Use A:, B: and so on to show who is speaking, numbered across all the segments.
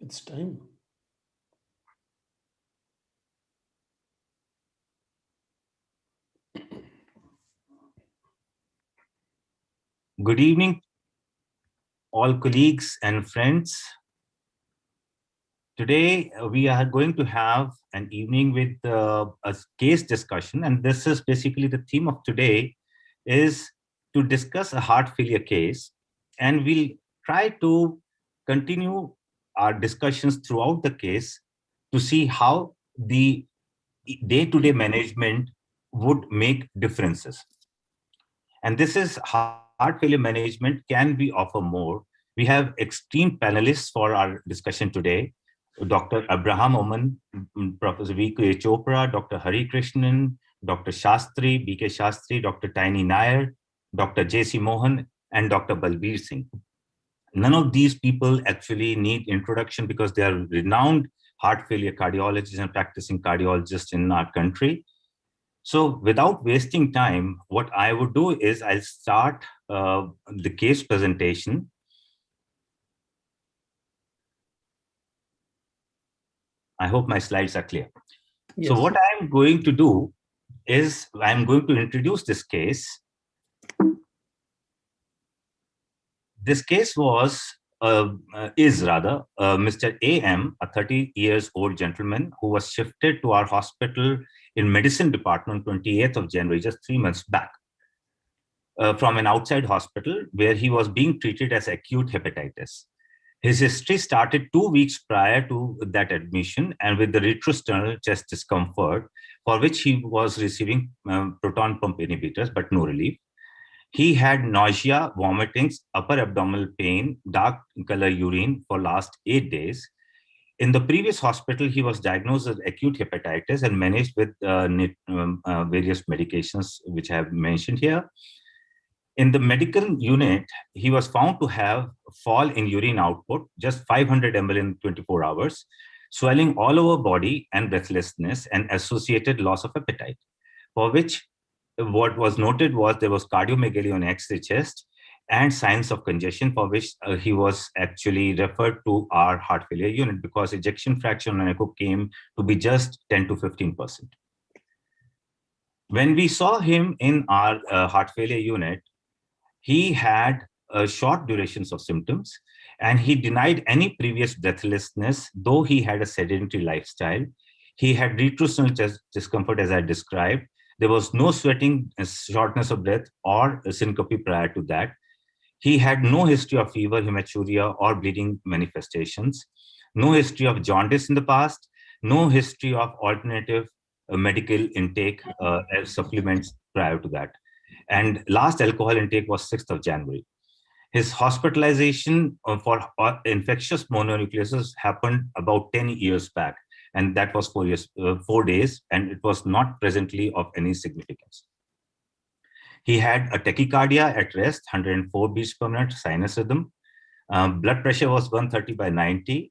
A: It's time.
B: Good evening, all colleagues and friends. Today, we are going to have an evening with a case discussion. And this is basically the theme of today is to discuss a heart failure case. And we'll try to continue our discussions throughout the case to see how the day-to-day management would make differences. And this is heart failure management can we offer more. We have esteemed panelists for our discussion today. Dr. Abraham Oman, Professor V.K. Chopra, Dr. Hari Krishnan, Dr. Shastri, B.K. Shastri, Dr. Tiny Nair, Dr. J.C. Mohan, and Dr. Balbir Singh. None of these people actually need introduction because they are renowned heart failure cardiologists and practicing cardiologists in our country. So without wasting time, what I would do is I'll start the case presentation. I hope my slides are clear. Yes. So what I'm going to do is I'm going to introduce this case. This case is Mr. A.M., a 30 years old gentleman who was shifted to our hospital in medicine department 28th of January, just 3 months back, from an outside hospital where he was being treated as acute hepatitis. His history started 2 weeks prior to that admission and with the retrosternal chest discomfort for which he was receiving proton pump inhibitors, but no relief. He had nausea, vomitings, upper abdominal pain, dark color urine for last 8 days. In the previous hospital, he was diagnosed with acute hepatitis and managed with various medications, which I have mentioned here. In the medical unit, he was found to have fall in urine output, just 500 ml in 24 hours, swelling all over body and breathlessness and associated loss of appetite, for which what was noted was there was cardiomegaly on X-ray chest and signs of congestion, for which he was actually referred to our heart failure unit because ejection fraction on echo came to be just 10 to 15%. When we saw him in our heart failure unit, he had short durations of symptoms and he denied any previous breathlessness, though he had a sedentary lifestyle. He had retrosternal chest discomfort, as I described. There was no sweating, shortness of breath, or syncope prior to that. He had no history of fever, hematuria, or bleeding manifestations, no history of jaundice in the past, no history of alternative medical intake as supplements prior to that. And last alcohol intake was 6th of January. His hospitalization for infectious mononucleosis happened about 10 years back. And that was 4 days, and it was not presently of any significance. He had a tachycardia at rest, 104 beats per minute, sinus rhythm. Blood pressure was 130/90.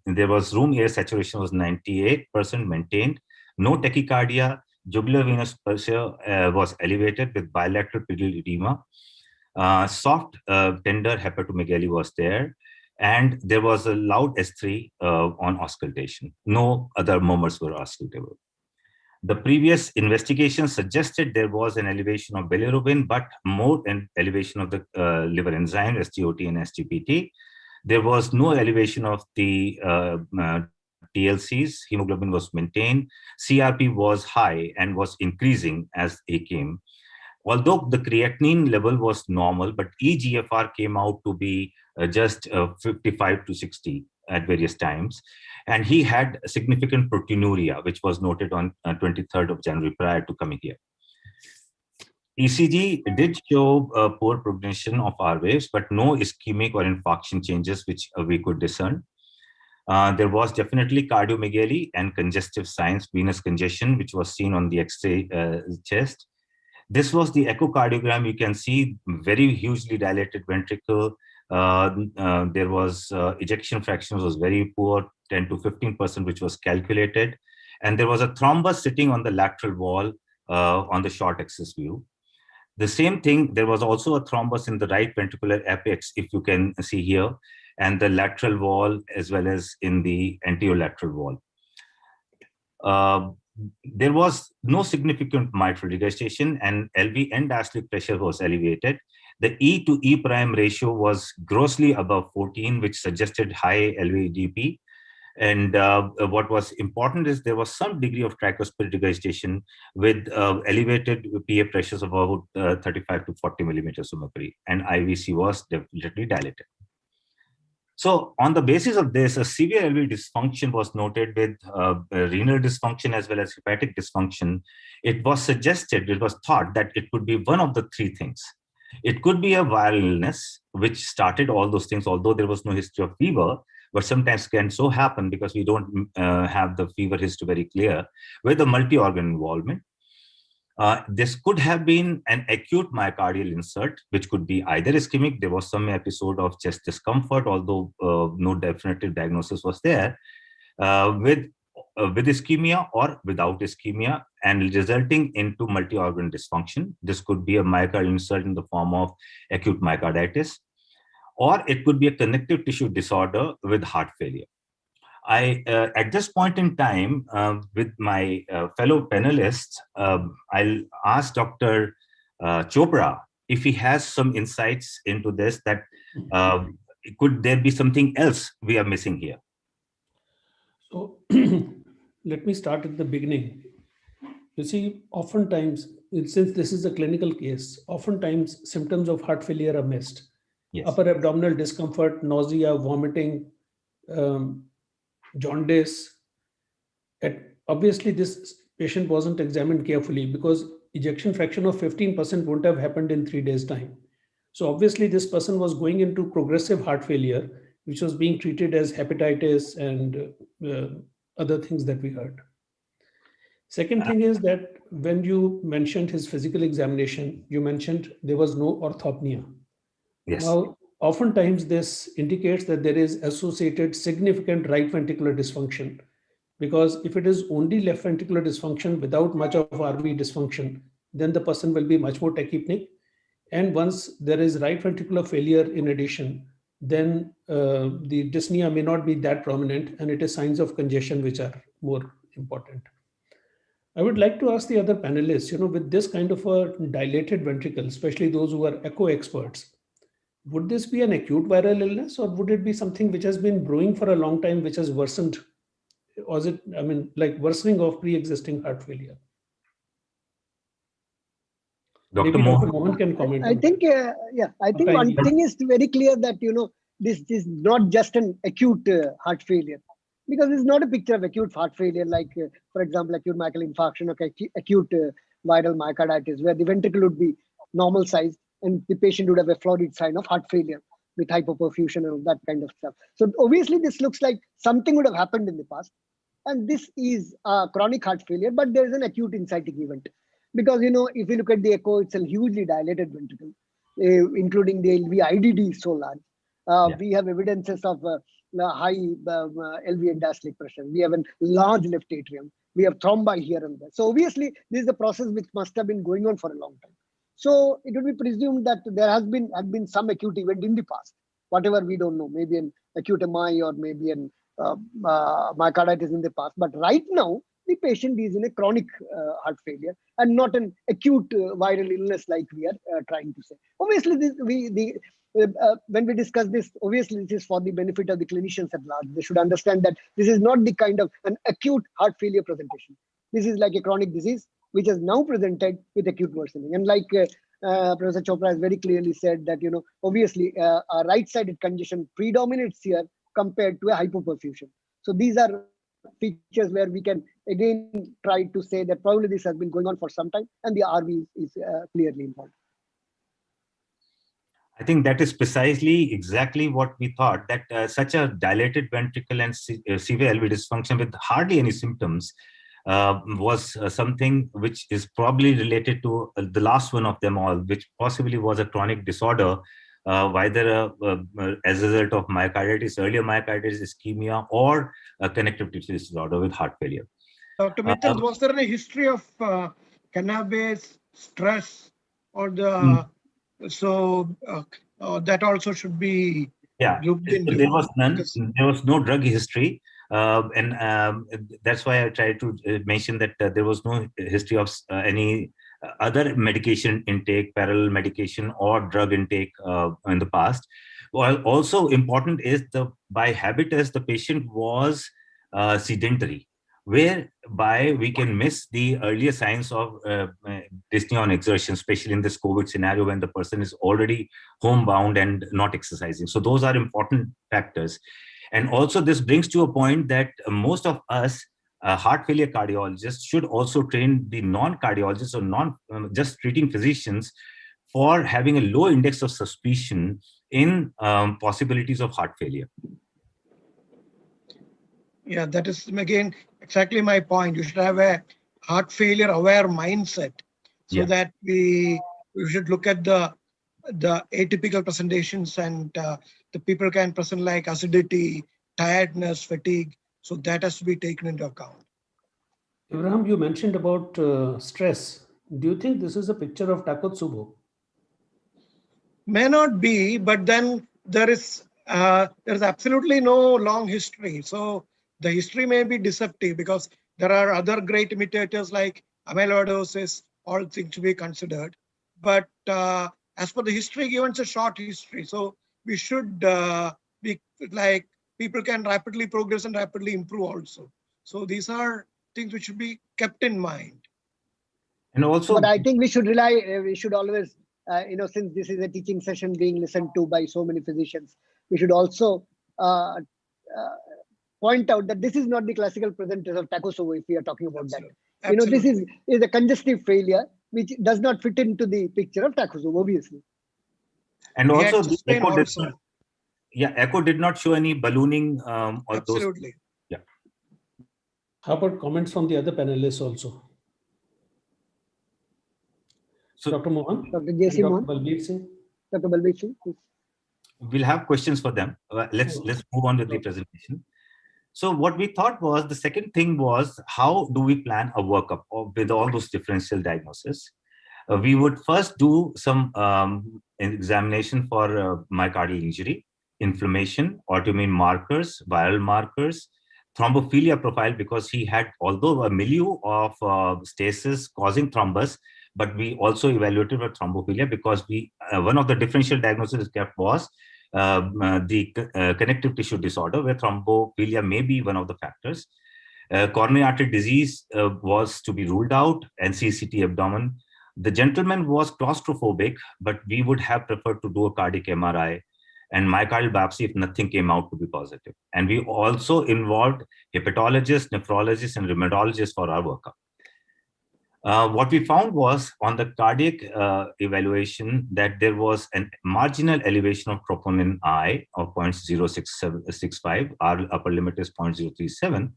B: There was room air saturation was 98% maintained. No tachycardia. Jugular venous pressure was elevated with bilateral pedal edema. Soft, tender hepatomegaly was there. And there was a loud S3 on auscultation. No other murmurs were auscultable. The previous investigation suggested there was an elevation of bilirubin, but more an elevation of the liver enzyme, SGOT and SGPT. There was no elevation of the TLCs. Hemoglobin was maintained. CRP was high and was increasing as he came. Although the creatinine level was normal, but eGFR came out to be just 55 to 60 at various times. And he had significant proteinuria, which was noted on 23rd of January prior to coming here. ECG did show poor progression of R waves, but no ischemic or infarction changes, which we could discern. There was definitely cardiomegaly and congestive signs, venous congestion, which was seen on the X-ray chest. This was the echocardiogram. You can see very hugely dilated ventricle. There was ejection fraction was very poor, 10 to 15%, which was calculated. And there was a thrombus sitting on the lateral wall on the short axis view. The same thing, there was also a thrombus in the right ventricular apex, if you can see here. and the lateral wall as well as in the anterolateral wall. There was no significant mitral regurgitation, and LV end diastolic pressure was elevated. The E to E prime ratio was grossly above 14, which suggested high LVEDP. And what was important is there was some degree of tricuspid regurgitation with elevated PA pressures of about 35 to 40 millimeters of mercury, and IVC was definitely dilated. So on the basis of this, a severe LV dysfunction was noted with renal dysfunction as well as hepatic dysfunction. It was thought that it could be one of the three things. It could be a viral illness, which started all those things, although there was no history of fever, but sometimes can so happen because we don't have the fever history very clear, with a multi-organ involvement. This could have been an acute myocardial insult, which could be either ischemic. There was some episode of chest discomfort, although no definitive diagnosis was there, with ischemia or without ischemia, and resulting into multi-organ dysfunction. This could be a myocardial insult in the form of acute myocarditis, or it could be a connective tissue disorder with heart failure. At this point in time, with my fellow panelists, I'll ask Dr. Chopra if he has some insights into this, that could there be something else we are missing here?
A: So let me start at the beginning. You see, oftentimes, since this is a clinical case, oftentimes symptoms of heart failure are missed. Yes. Upper abdominal discomfort, nausea, vomiting, jaundice. Obviously, this patient wasn't examined carefully because ejection fraction of 15% wouldn't have happened in 3 days' time. So obviously, this person was going into progressive heart failure, which was being treated as hepatitis and other things that we heard. Second thing is that when you mentioned his physical examination, you mentioned there was no orthopnea. Yes. Now, oftentimes this indicates that there is associated significant right ventricular dysfunction, because if it is only left ventricular dysfunction without much of RV dysfunction, then the person will be much more tachypnic. And once there is right ventricular failure in addition, then the dyspnea may not be that prominent, and it is signs of congestion which are more important. I would like to ask the other panelists, with this kind of a dilated ventricle, especially those who are echo experts, would this be an acute viral illness, or would it be something which has been brewing for a long time, which has worsened? Or is it, like worsening of pre-existing heart failure?
B: Dr.
A: Mohan can comment.
C: I think, I think one thing is very clear that, this is not just an acute heart failure, because it's not a picture of acute heart failure, like, for example, acute myocardial infarction or acute viral myocarditis, where the ventricle would be normal size and the patient would have a florid sign of heart failure with hypoperfusion and that kind of stuff. So obviously, this looks like something would have happened in the past. And this is a chronic heart failure, but there is an acute inciting event. Because, if you look at the echo, it's a hugely dilated ventricle, including the LV IDD is so large. We have evidences of high LV end diastolic pressure. We have a large left atrium. We have thrombi here and there. So obviously, this is a process which must have been going on for a long time. So it would be presumed that there had been some acute event in the past, whatever we don't know, maybe an acute MI or maybe an myocarditis in the past. But right now, the patient is in a chronic heart failure and not an acute viral illness like we are trying to say. Obviously, when we discuss this, obviously this is for the benefit of the clinicians at large. They should understand that this is not the kind of an acute heart failure presentation. This is like a chronic disease, which is now presented with acute worsening. And like Professor Chopra has very clearly said that, obviously a right-sided congestion predominates here compared to a hypoperfusion. So these are features where we can again try to say that probably this has been going on for some time and the RV is clearly involved.
B: I think that is precisely exactly what we thought, that such a dilated ventricle and severe LV dysfunction with hardly any symptoms was something which is probably related to the last one of them all, which possibly was a chronic disorder, whether as a result of myocarditis, earlier myocarditis, ischemia, or a connective tissue disorder with heart failure.
D: Dr. Mittal, was there any history of cannabis, stress, or the so that also should be
B: Yeah,
D: You didn't
B: there
D: do
B: was none.
D: because
B: There was no drug history. That's why I tried to mention that there was no history of any other medication intake, parallel medication or drug intake in the past. Well, also important is by habitus, the patient was sedentary, whereby we can miss the earlier signs of dyspnea on exertion, especially in this COVID scenario when the person is already homebound and not exercising. So those are important factors. And also this brings to a point that most of us heart failure cardiologists should also train the non-cardiologists or just treating physicians for having a low index of suspicion in possibilities of heart failure.
D: yeah, that is again exactly my point. You should have a heart failure aware mindset, so that we should look at the atypical presentations, and the people can present like acidity, tiredness, fatigue. So that has to be taken into account.
A: Abraham, you mentioned about stress. Do you think this is a picture of Takotsubo?
D: May not be, but then there's absolutely no long history. So the history may be deceptive because there are other great imitators like amyloidosis, all things to be considered. But as per the history given, it's a short history. So we should be like, people can rapidly progress and rapidly improve also. So these are things which should be kept in mind.
B: And also,
C: but I think we should we should always, since this is a teaching session being listened to by so many physicians, we should also uh, point out that this is not the classical presenters of Takotsubo if we are talking about that.
D: Absolutely.
C: This is a congestive failure which does not fit into the picture of Takotsubo, obviously.
B: and also the echo
D: also.
B: Echo did not show any ballooning or
D: Absolutely.
B: those. Yeah.
A: How about comments from the other panelists also?
B: So,
A: Dr. Mohan?
C: Dr. J.C. Mohan?
A: Dr. Balbir Singh?
C: Dr. Balbir Singh, please.
B: We'll have questions for them. Let's move on with the presentation. So what we thought was, the second thing was, how do we plan a workup with all those differential diagnoses? We would first do some examination for myocardial injury, inflammation, autoimmune markers, viral markers, thrombophilia profile, because he had, although a milieu of stasis causing thrombus, but we also evaluated for thrombophilia because one of the differential diagnoses kept was the connective tissue disorder, where thrombophilia may be one of the factors. Coronary artery disease was to be ruled out, and CCT abdomen. The gentleman was claustrophobic, but we would have preferred to do a cardiac MRI and myocardial biopsy if nothing came out to be positive. And we also involved hepatologists, nephrologists, and rheumatologists for our workup. What we found was, on the cardiac evaluation, that there was a marginal elevation of troponin I of 0.0665. Our upper limit is 0.037.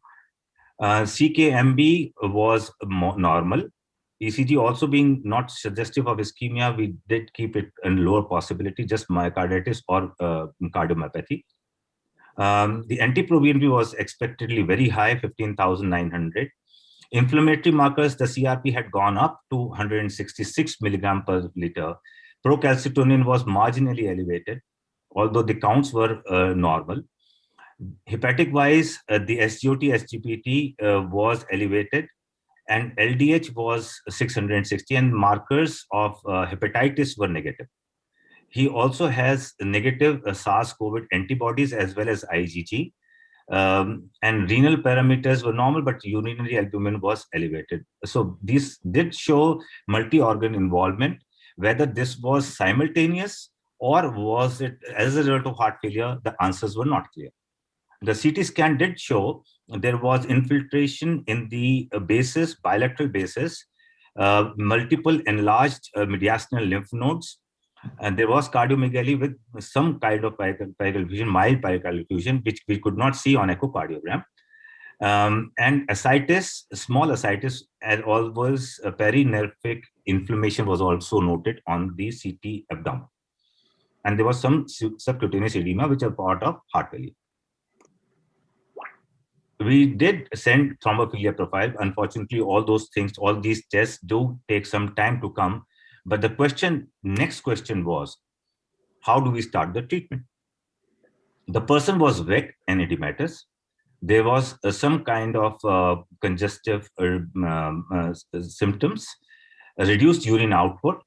B: CKMB was normal. ECG also being not suggestive of ischemia, we did keep it in lower possibility, just myocarditis or cardiomyopathy. The NT-proBNP was expectedly very high, 15,900. Inflammatory markers, the CRP had gone up to 166 milligram per liter. Procalcitonin was marginally elevated, although the counts were normal. Hepatic-wise, the SGOT, SGPT was elevated, and LDH was 660, and markers of hepatitis were negative. He also has negative SARS-CoV antibodies as well as IgG. And renal parameters were normal, but urinary albumin was elevated. So these did show multi-organ involvement. Whether this was simultaneous or was it as a result of heart failure, the answers were not clear. The CT scan did show there was infiltration in the bases, bilateral bases, multiple enlarged mediastinal lymph nodes, and there was cardiomegaly with some kind of pericardial effusion, mild pericardial effusion, which we could not see on echocardiogram. And ascites, small ascites, as always, perinervic inflammation was also noted on the CT abdomen. And there was some subcutaneous edema, which are part of heart failure. We did send thrombophilia profile. Unfortunately, all those things, all these tests do take some time to come. But the next question was, how do we start the treatment? The person was wet and edematous. There was some kind of congestive symptoms, reduced urine output,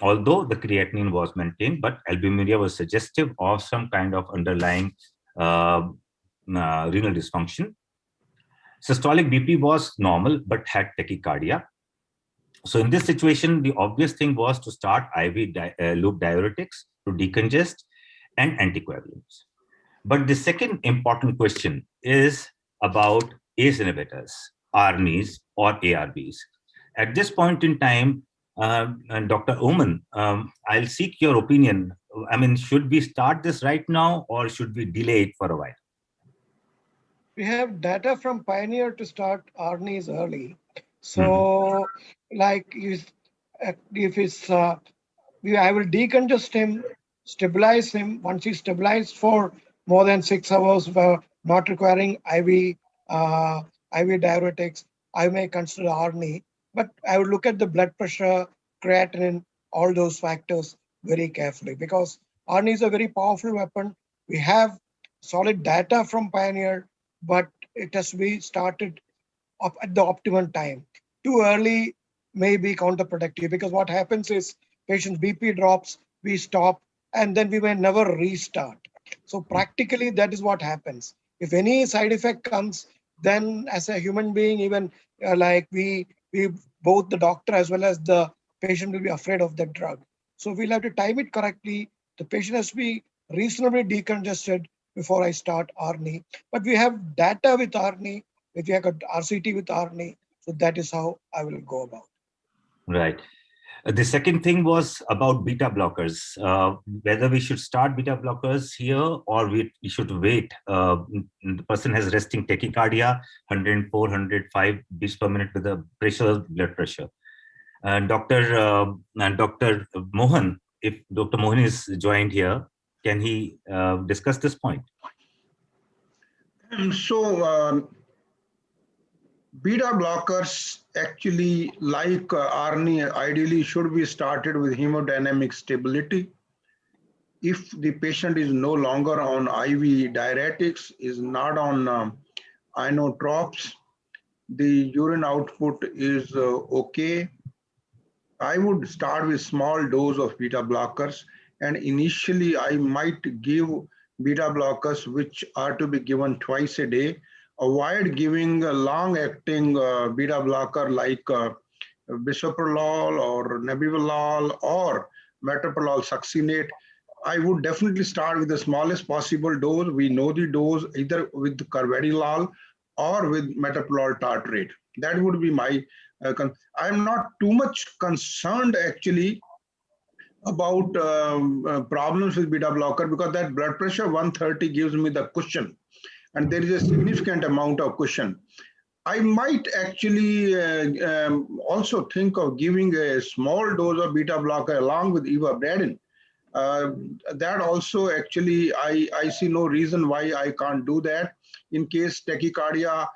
B: although the creatinine was maintained, but albuminuria was suggestive of some kind of underlying renal dysfunction. Systolic BP was normal, but had tachycardia. So in this situation, the obvious thing was to start IV loop diuretics to decongest and anticoagulants. But the second important question is about ACE inhibitors, ARNIs or ARBs. At this point in time, and Dr. Oman, I'll seek your opinion. I mean, should we start this right now or should we delay it for a while?
D: We have data from Pioneer to start ARNIs early. So, like if it's, I will decongest him, stabilize him. Once he's stabilized for more than 6 hours, not requiring IV diuretics, I may consider ARNI. But I would look at the blood pressure, creatinine, all those factors very carefully, because ARNI is a very powerful weapon. We have solid data from Pioneer, but it has to be started up at the optimum time. Too early may be counterproductive, because what happens is patient's BP drops, we stop, and then we may never restart. So practically, that is what happens. If any side effect comes, then as a human being, even like we both the doctor as well as the patient will be afraid of that drug. So we'll have to time it correctly. The patient has to be reasonably decongested before I start ARNI. But we have data with ARNI, if you have got RCT with ARNI, so that is how I will go about.
B: Right. The second thing was about beta blockers, whether we should start beta blockers here or we should wait. The person has resting tachycardia, 104, 105 beats per minute with the blood pressure. Dr. Mohan, if Dr. Mohan is joined here, can he discuss this point?
E: Beta blockers actually, like ARNI, ideally should be started with hemodynamic stability. If the patient is no longer on IV diuretics, is not on inotropes, the urine output is okay, I would start with small dose of beta blockers, and initially I might give beta blockers which are to be given twice a day. Avoid giving a long-acting beta blocker like bisoprolol or nebivolol or metoprolol succinate. I would definitely start with the smallest possible dose. We know the dose either with carvedilol or with metoprolol tartrate. That would be my I'm not too much concerned actually about problems with beta blocker, because that blood pressure 130 gives me the cushion, and there is a significant amount of cushion. I might actually also think of giving a small dose of beta blocker along with ivabradine. That also actually, I see no reason why I can't do that in case tachycardia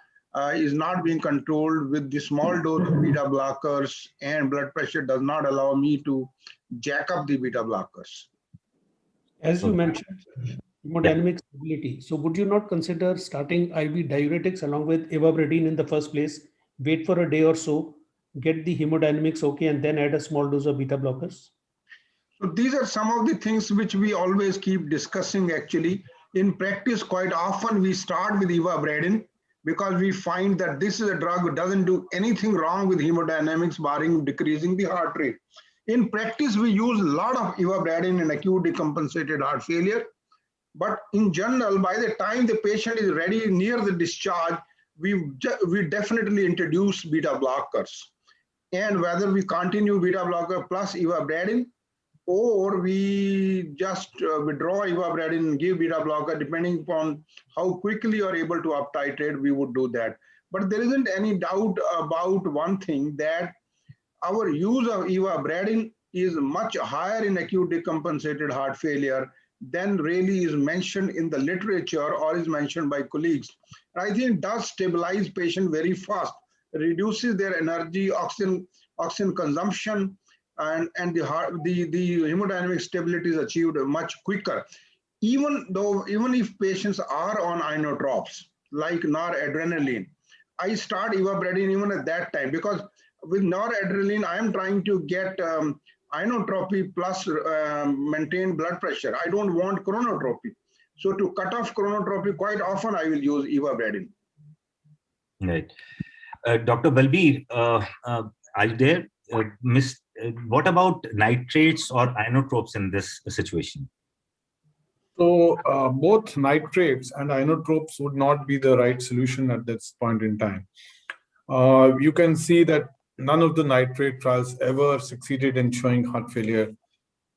E: is not being controlled with the small dose of beta blockers and blood pressure does not allow me to jack up the beta blockers.
A: As you mentioned, hemodynamic stability. So would you not consider starting IV diuretics along with ivabradine in the first place, wait for a day or so, get the hemodynamics okay, and then add a small dose of beta blockers?
E: So these are some of the things which we always keep discussing actually. In practice, quite often we start with ivabradine because we find that this is a drug that doesn't do anything wrong with hemodynamics barring decreasing the heart rate. In practice, we use a lot of ivabradine in acute decompensated heart failure. But in general, by the time the patient is ready near the discharge, we definitely introduce beta blockers. And whether we continue beta blocker plus ivabradine, or we just withdraw ivabradine and give beta blocker, depending upon how quickly you are able to up titrate, we would do that. But there isn't any doubt about one thing, that our use of ivabradine is much higher in acute decompensated heart failure than really is mentioned in the literature or is mentioned by colleagues. And I think it does stabilize patient very fast, reduces their energy, oxygen consumption, and the hemodynamic stability is achieved much quicker. even if patients are on inotropes like noradrenaline, I start ivabradine even at that time, because with noradrenaline, I am trying to get inotropy plus maintain blood pressure. I don't want chronotropy. So to cut off chronotropy, quite often I will use ivabradine.
B: Right. Dr. Balbir, are you there? What about nitrates or inotropes in this situation?
F: So both nitrates and inotropes would not be the right solution at this point in time. You can see that none of the nitrate trials ever succeeded in showing heart failure.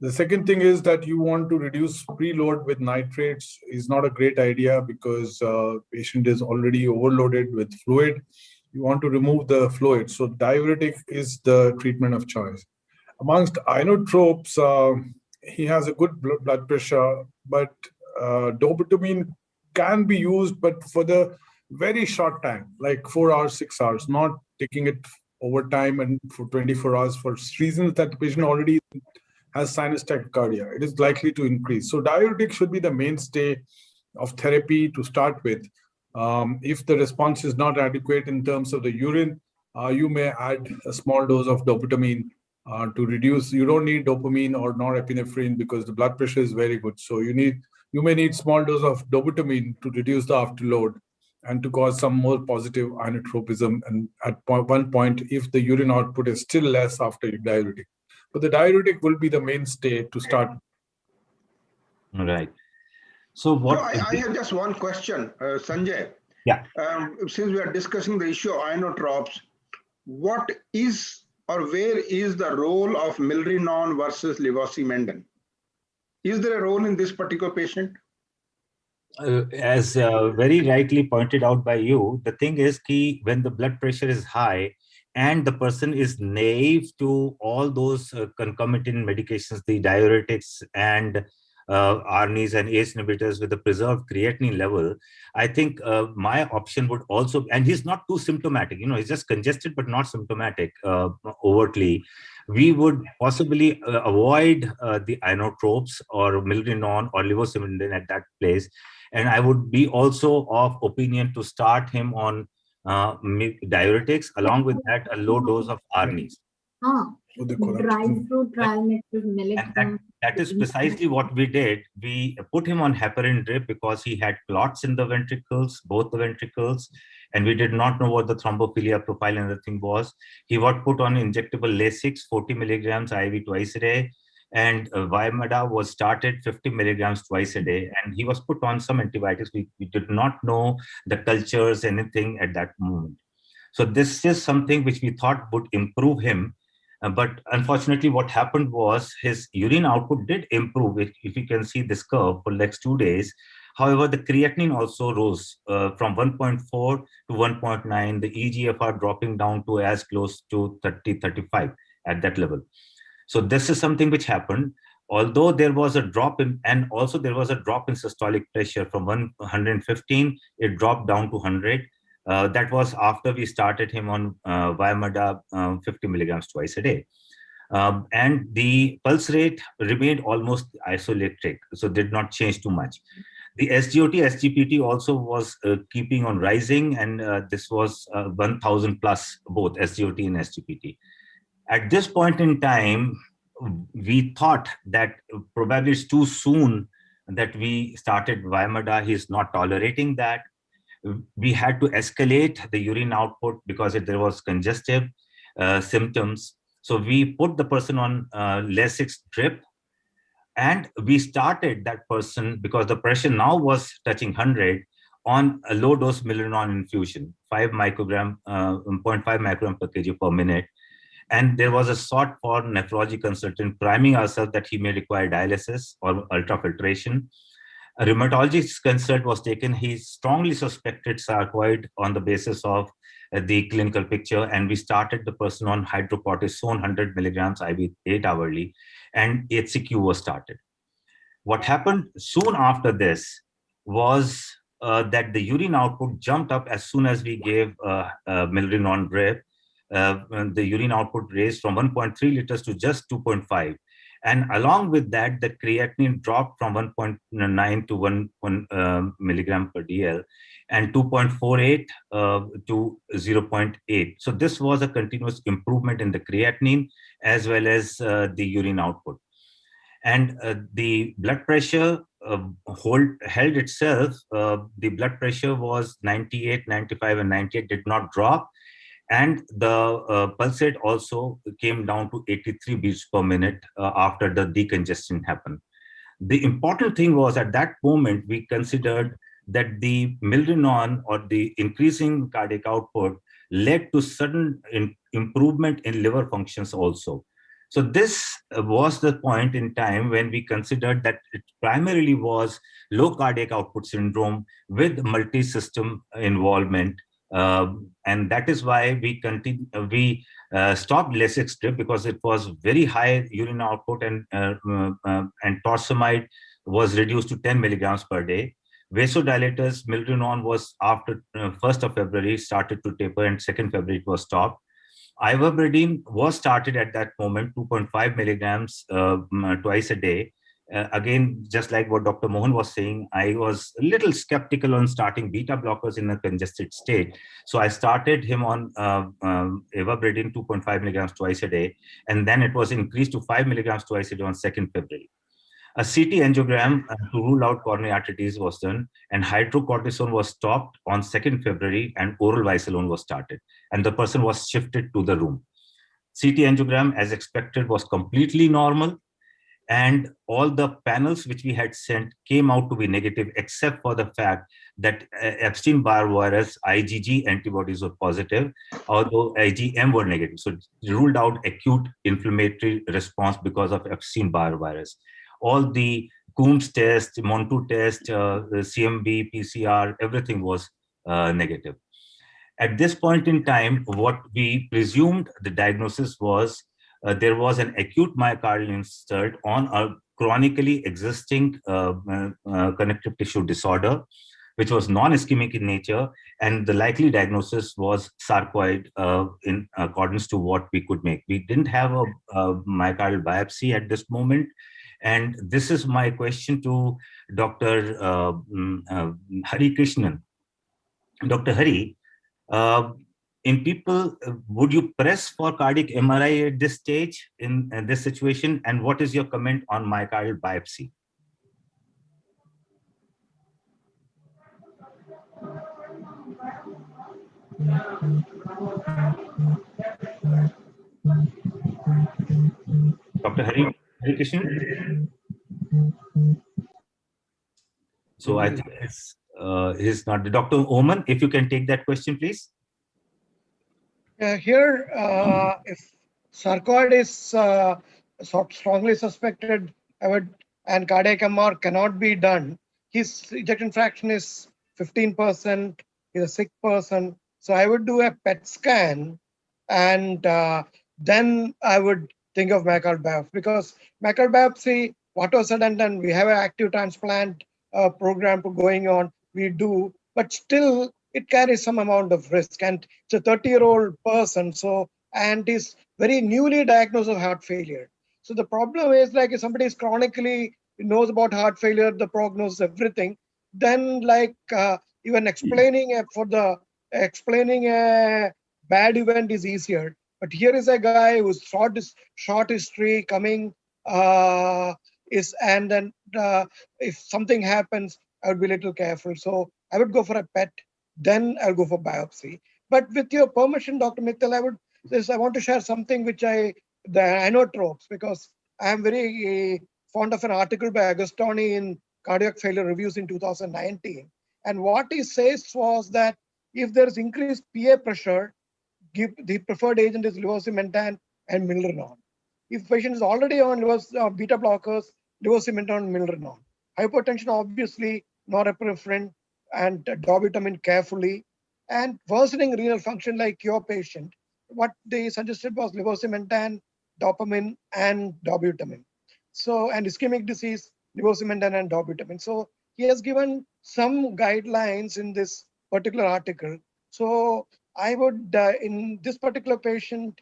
F: The second thing is that you want to reduce preload with nitrates is not a great idea, because patient is already overloaded with fluid. You want to remove the fluid. So diuretic is the treatment of choice. Amongst inotropes, he has a good blood pressure, but dopamine can be used, but for the very short time, like 4 hours, 6 hours, not taking it over time and for 24 hours for reasons that the patient already has sinus tachycardia. It is likely to increase. So diuretic should be the mainstay of therapy to start with. If the response is not adequate in terms of the urine, you may add a small dose of dopamine to reduce. You don't need dopamine or norepinephrine because the blood pressure is very good. So you may need small dose of dopamine to reduce the afterload and to cause some more positive inotropism. And at one point, if the urine output is still less after diuretic. But the diuretic will be the mainstay to start.
B: Right. So what?
E: So I have just one question, Sanjay.
B: Yeah.
E: Since we are discussing the issue of inotropes, what is or where is the role of milrinone versus levosimendan? Is there a role in this particular patient?
B: As very rightly pointed out by you, the thing is when the blood pressure is high and the person is naive to all those concomitant medications, the diuretics and ARNIs and ACE inhibitors with the preserved creatinine level, I think my option would also, and he's not too symptomatic, he's just congested but not symptomatic overtly. We would possibly avoid the inotropes or milrinone or levosimendan at that place. And I would be also of opinion to start him on diuretics, along with that a low dose of ARNIs.
G: Dry fruit trial mixes milligram.
B: That is precisely what we did. We put him on heparin drip because he had clots in the ventricles, both the ventricles, and we did not know what the thrombophilia profile and the thing was. He was put on injectable Lasix, 40 milligrams IV twice a day, and Vimada was started 50 milligrams twice a day, and he was put on some antibiotics. We did not know the cultures, anything at that moment. So this is something which we thought would improve him. But unfortunately, what happened was his urine output did improve, if you can see this curve for the next 2 days. However, the creatinine also rose from 1.4 to 1.9, the eGFR dropping down to as close to 30, 35 at that level. So this is something which happened. Although there was a drop in, and also there was a drop in systolic pressure from 115, it dropped down to 100. That was after we started him on Vimada 50 milligrams twice a day. And the pulse rate remained almost isoelectric, so did not change too much. The SGOT, SGPT also was keeping on rising, and this was 1,000 plus, both SGOT and SGPT. At this point in time, we thought that probably it's too soon that we started Vimada. He's not tolerating that. We had to escalate the urine output because there was congestive symptoms. So we put the person on Lasix drip, and we started that person, because the pressure now was touching 100, on a low dose milrinone infusion, 0.5 microgram per kg per minute. And there was a sought for nephrology consultant priming ourselves that he may require dialysis or ultrafiltration. A rheumatologist consult was taken. He strongly suspected sarcoid on the basis of the clinical picture, and we started the person on hydrocortisone 100 milligrams IV 8 hourly, and HCQ was started. What happened soon after this was that the urine output jumped up as soon as we gave milrinone drip. The urine output raised from 1.3 liters to just 2.5. And along with that, the creatinine dropped from 1.9 to 1 milligram per DL and 2.48 to 0.8. So this was a continuous improvement in the creatinine as well as the urine output. And the blood pressure held itself. The blood pressure was 98, 95, and 98, did not drop. And the pulse rate also came down to 83 beats per minute after the decongestion happened. The important thing was at that moment, we considered that the milrinone or the increasing cardiac output led to sudden improvement in liver functions also. So this was the point in time when we considered that it primarily was low cardiac output syndrome with multi-system involvement. And that is why we stopped Lasix drip, because it was very high urine output, and torsemide was reduced to 10 milligrams per day. Vasodilators, milrinone was after 1st of February started to taper, and 2nd February it was stopped. Ivabradine was started at that moment, 2.5 milligrams twice a day. Again, just like what Dr. Mohan was saying, I was a little skeptical on starting beta blockers in a congested state. So I started him on Ivabradine 2.5 milligrams twice a day, and then it was increased to 5 milligrams twice a day on 2nd February. A CT angiogram to rule out coronary artery disease was done, and hydrocortisone was stopped on 2nd February, and oral Visalone was started, and the person was shifted to the room. CT angiogram, as expected, was completely normal, and all the panels which we had sent came out to be negative, except for the fact that Epstein-Barr virus IgG antibodies were positive, although IgM were negative. So it ruled out acute inflammatory response because of Epstein-Barr virus. All the Coombs test, Montu test, CMB, PCR, everything was negative. At this point in time, what we presumed the diagnosis was there was an acute myocardial insult on a chronically existing connective tissue disorder, which was non-ischemic in nature, and the likely diagnosis was sarcoid in accordance to what we could make. We didn't have a myocardial biopsy at this moment, and this is my question to Dr. Hari Krishnan. Dr. Hari, in people, would you press for cardiac MRI at this stage in this situation? And what is your comment on myocardial biopsy? Dr. Hari Krishnan? So I think it's not. Dr. Oman, if you can take that question, please.
D: Here, if sarcoid is strongly suspected, and cardiac MR cannot be done, his ejection fraction is 15%, he's a sick person. So I would do a PET scan, and then I would think of myocardial biopsy, because myocardial biopsy, what was said and done, we have an active transplant program going on, we do, but still it carries some amount of risk. And it's a 30-year-old person, so, and is very newly diagnosed with heart failure. So the problem is, like, if somebody is chronically knows about heart failure, the prognosis, everything, then like even explaining a bad event is easier. But here is a guy who's short history coming and then if something happens, I would be a little careful. So I would go for a PET, then I'll go for biopsy. But with your permission, Dr. Mittal, I want to share something which the inotropes, because I am very fond of an article by Agostoni in Cardiac Failure Reviews in 2019. And what he says was that if there is increased PA pressure, the preferred agent is levosimentan and milrinone. If patient is already on beta blockers, levosimentan, milrinone. Hypertension, obviously, norepinephrine and dobutamine carefully. And worsening renal function like your patient, what they suggested was levosimentan, dopamine, and dobutamine. So, and ischemic disease, levosimentan and dobutamine. So he has given some guidelines in this particular article. So I would, in this particular patient,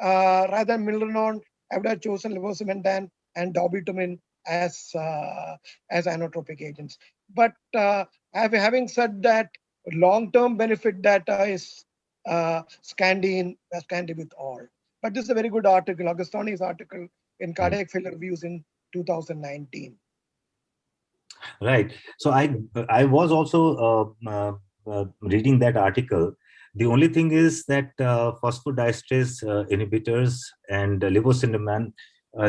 D: rather than milrinone, I would have chosen levosimentan and dobutamine as inotropic agents. But having said that, long-term benefit data is scanned with all. But this is a very good article, Agostani's article in Cardiac Failure Reviews in 2019.
B: Right. So I was also reading that article. The only thing is that phosphodiesterase inhibitors and levosimendan,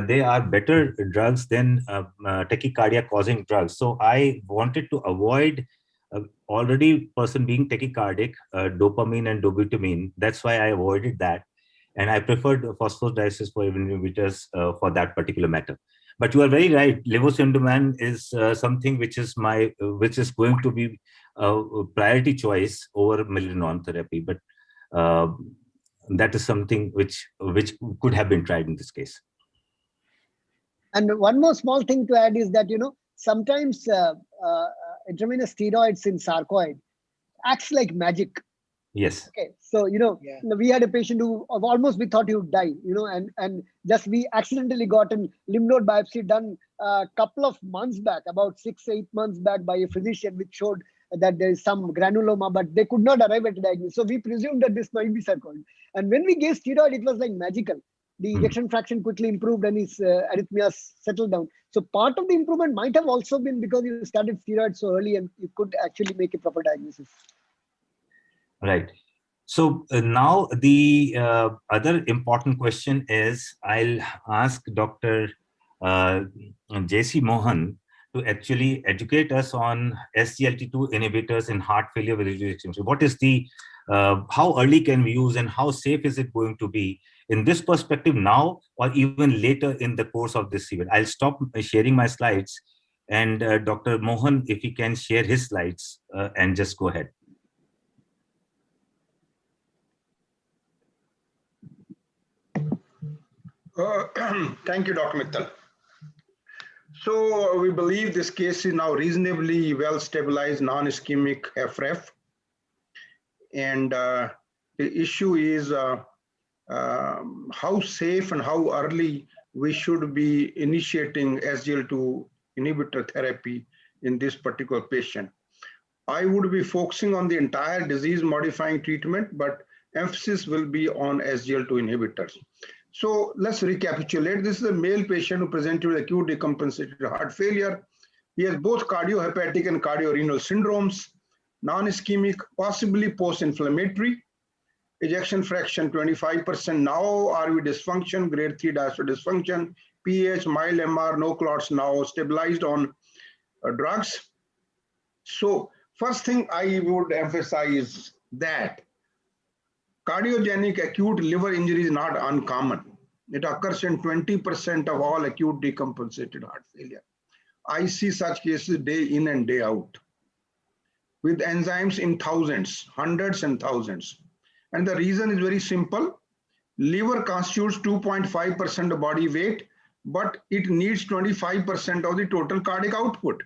B: they are better drugs than tachycardia causing drugs. So I wanted to avoid already person being tachycardic, dopamine and dobutamine. That's why I avoided that. And I preferred phosphodiesterase inhibitors for that particular matter. But you are very right. Levosimendan is something which is going to be a priority choice over milrinone therapy. But that is something which could have been tried in this case.
C: And one more small thing to add is that, sometimes intravenous steroids in sarcoid acts like magic.
B: Yes.
C: Okay. So, we had a patient who we thought he would die, and just we accidentally got a lymph node biopsy done a couple of months back, about 6-8 months back, by a physician, which showed that there is some granuloma, but they could not arrive at a diagnosis. So we presumed that this might be sarcoid. And when we gave steroid, it was like magical. The ejection fraction quickly improved and his arrhythmias settled down. So part of the improvement might have also been because you started steroids so early and you could actually make a proper diagnosis. Right.
B: So now the other important question is, I'll ask Dr. J.C. Mohan to actually educate us on SGLT2 inhibitors in heart failure with reduced extension. What is the, how early can we use and how safe is it going to be in this perspective now or even later in the course of this event? I'll stop sharing my slides and Dr. Mohan, if he can share his slides and just go ahead.
E: Thank you, Dr. Mittal. So we believe this case is now reasonably well stabilized non-ischemic FREF. And the issue is how safe and how early we should be initiating SGLT2 inhibitor therapy in this particular patient. I would be focusing on the entire disease modifying treatment, but emphasis will be on SGLT2 inhibitors. So let's recapitulate. This is a male patient who presented with acute decompensated heart failure. He has both cardiohepatic and cardiorenal syndromes, non-ischemic, possibly post-inflammatory, ejection fraction 25%, now RV dysfunction, grade 3 diastolic dysfunction, PH, mild MR, no clots, now stabilized on drugs. So first thing I would emphasize that cardiogenic acute liver injury is not uncommon. It occurs in 20% of all acute decompensated heart failure. I see such cases day in and day out with enzymes in thousands, hundreds and thousands. And the reason is very simple. Liver constitutes 2.5% of body weight, but it needs 25% of the total cardiac output,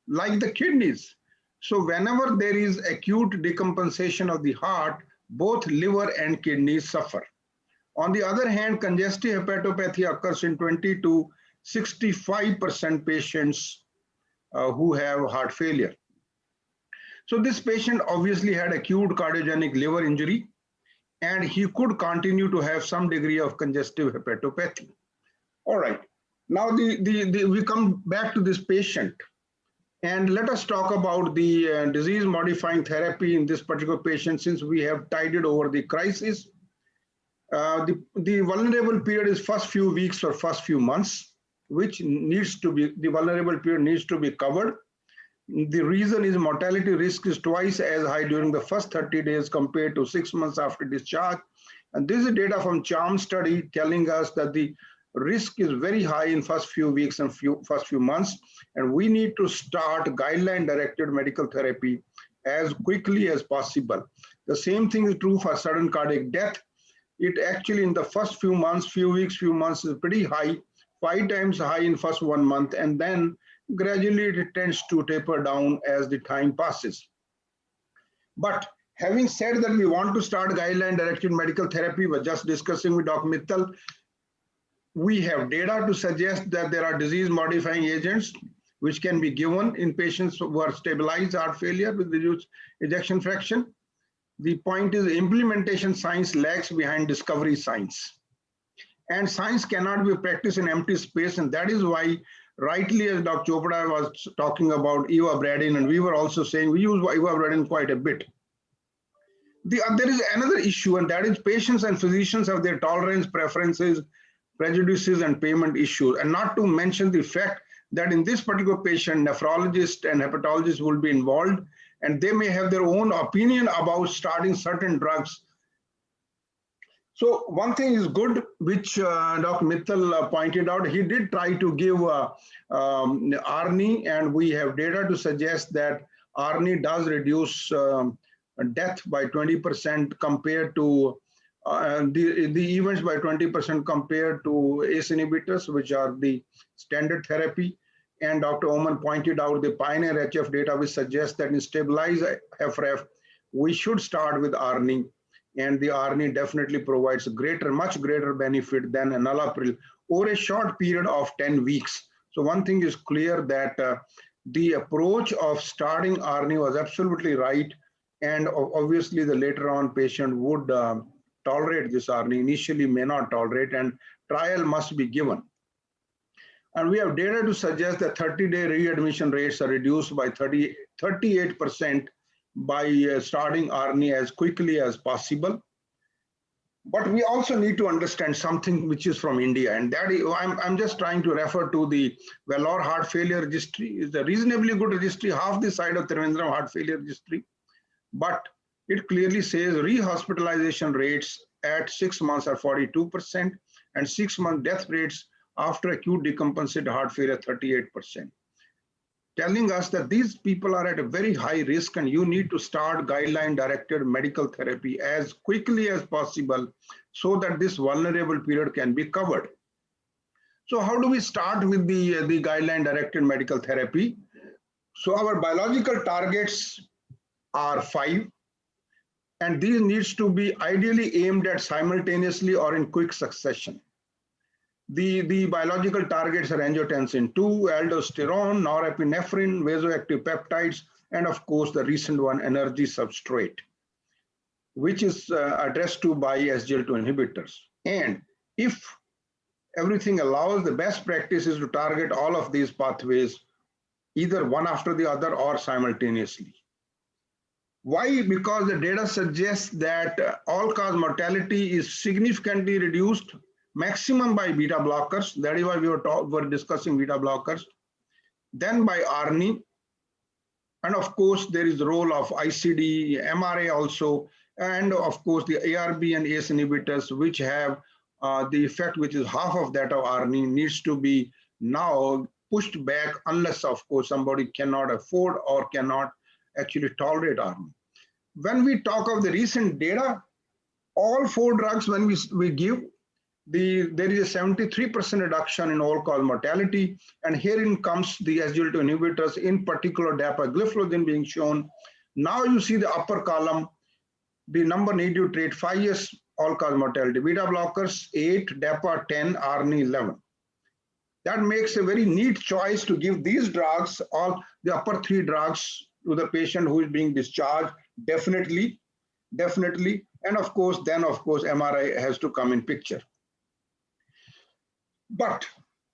E: like the kidneys. So whenever there is acute decompensation of the heart, both liver and kidneys suffer. On the other hand, congestive hepatopathy occurs in 20 to 65% patients who have heart failure. So this patient obviously had acute cardiogenic liver injury, and he could continue to have some degree of congestive hepatopathy. All right, now we come back to this patient. And let us talk about the disease-modifying therapy in this particular patient, since we have tided over the crisis. The vulnerable period is first few weeks or first few months, which needs to be, the vulnerable period needs to be covered. The reason is mortality risk is twice as high during the first 30 days compared to 6 months after discharge. And this is data from CHARM study telling us that the risk is very high in first few weeks and first few months, and we need to start guideline-directed medical therapy as quickly as possible. The same thing is true for sudden cardiac death. It actually in the first few months, few weeks, few months is pretty high, 5 times high in first 1 month, and then gradually it tends to taper down as the time passes. But having said that, we want to start guideline-directed medical therapy. We're just discussing with Dr. Mittal. We have data to suggest that there are disease-modifying agents which can be given in patients who are stabilized heart failure with reduced ejection fraction. The point is implementation science lags behind discovery science. And science cannot be practiced in empty space, and that is why, rightly as Dr. Chopra was talking about ivabradine, and we were also saying we use ivabradine quite a bit. There is another issue, and that is patients and physicians have their tolerance, preferences, prejudices, and payment issues, and not to mention the fact that in this particular patient, nephrologists and hepatologists will be involved, and they may have their own opinion about starting certain drugs. So one thing is good, which Dr. Mittal pointed out. He did try to give ARNI, and we have data to suggest that ARNI does reduce death by 20% compared to the events by 20% compared to ACE inhibitors, which are the standard therapy. And Dr. Oman pointed out the Pioneer HF data, which suggests that in stabilized HFrEF, we should start with ARNI. And the ARNI definitely provides a much greater benefit than enalapril over a short period of 10 weeks. So one thing is clear that the approach of starting ARNI was absolutely right. And obviously the later on patient would tolerate this ARNI, initially may not tolerate, and trial must be given. And we have data to suggest that 30-day readmission rates are reduced by 38% by starting ARNI as quickly as possible. But we also need to understand something which is from India, and that is, I'm just trying to refer to the Vellore heart failure registry. It's a reasonably good registry, half the size of Trivandrum heart failure registry, but it clearly says rehospitalization rates at 6 months are 42%, and 6-month death rates after acute decompensated heart failure 38%. Telling us that these people are at a very high risk, and you need to start guideline-directed medical therapy as quickly as possible so that this vulnerable period can be covered. So how do we start with the guideline-directed medical therapy? So our biological targets are 5, and these needs to be ideally aimed at simultaneously or in quick succession. The biological targets are angiotensin 2, aldosterone, norepinephrine, vasoactive peptides, and of course the recent one, energy substrate, which is addressed to by Sglt inhibitors. And if everything allows, the best practice is to target all of these pathways, either one after the other or simultaneously. Why? Because the data suggests that all-cause mortality is significantly reduced, maximum by beta blockers. That is why we were discussing beta blockers. Then by ARNI. And of course, there is the role of ICD, MRA also, and of course the ARB and ACE inhibitors, which have the effect which is half of that of ARNI, needs to be now pushed back unless of course somebody cannot afford or cannot actually tolerate ARNI. When we talk of the recent data, all 4 drugs when we give, there is a 73% reduction in all-cause mortality, and herein comes the Sglt inhibitors, in particular dapagliflozin being shown. Now you see the upper column, the number needed to treat 5 years all-cause mortality. Beta blockers 8, dapa 10, ARNI 11. That makes a very neat choice to give these drugs, all the upper 3 drugs, to the patient who is being discharged, definitely, and of course, then of course MRI has to come in picture. But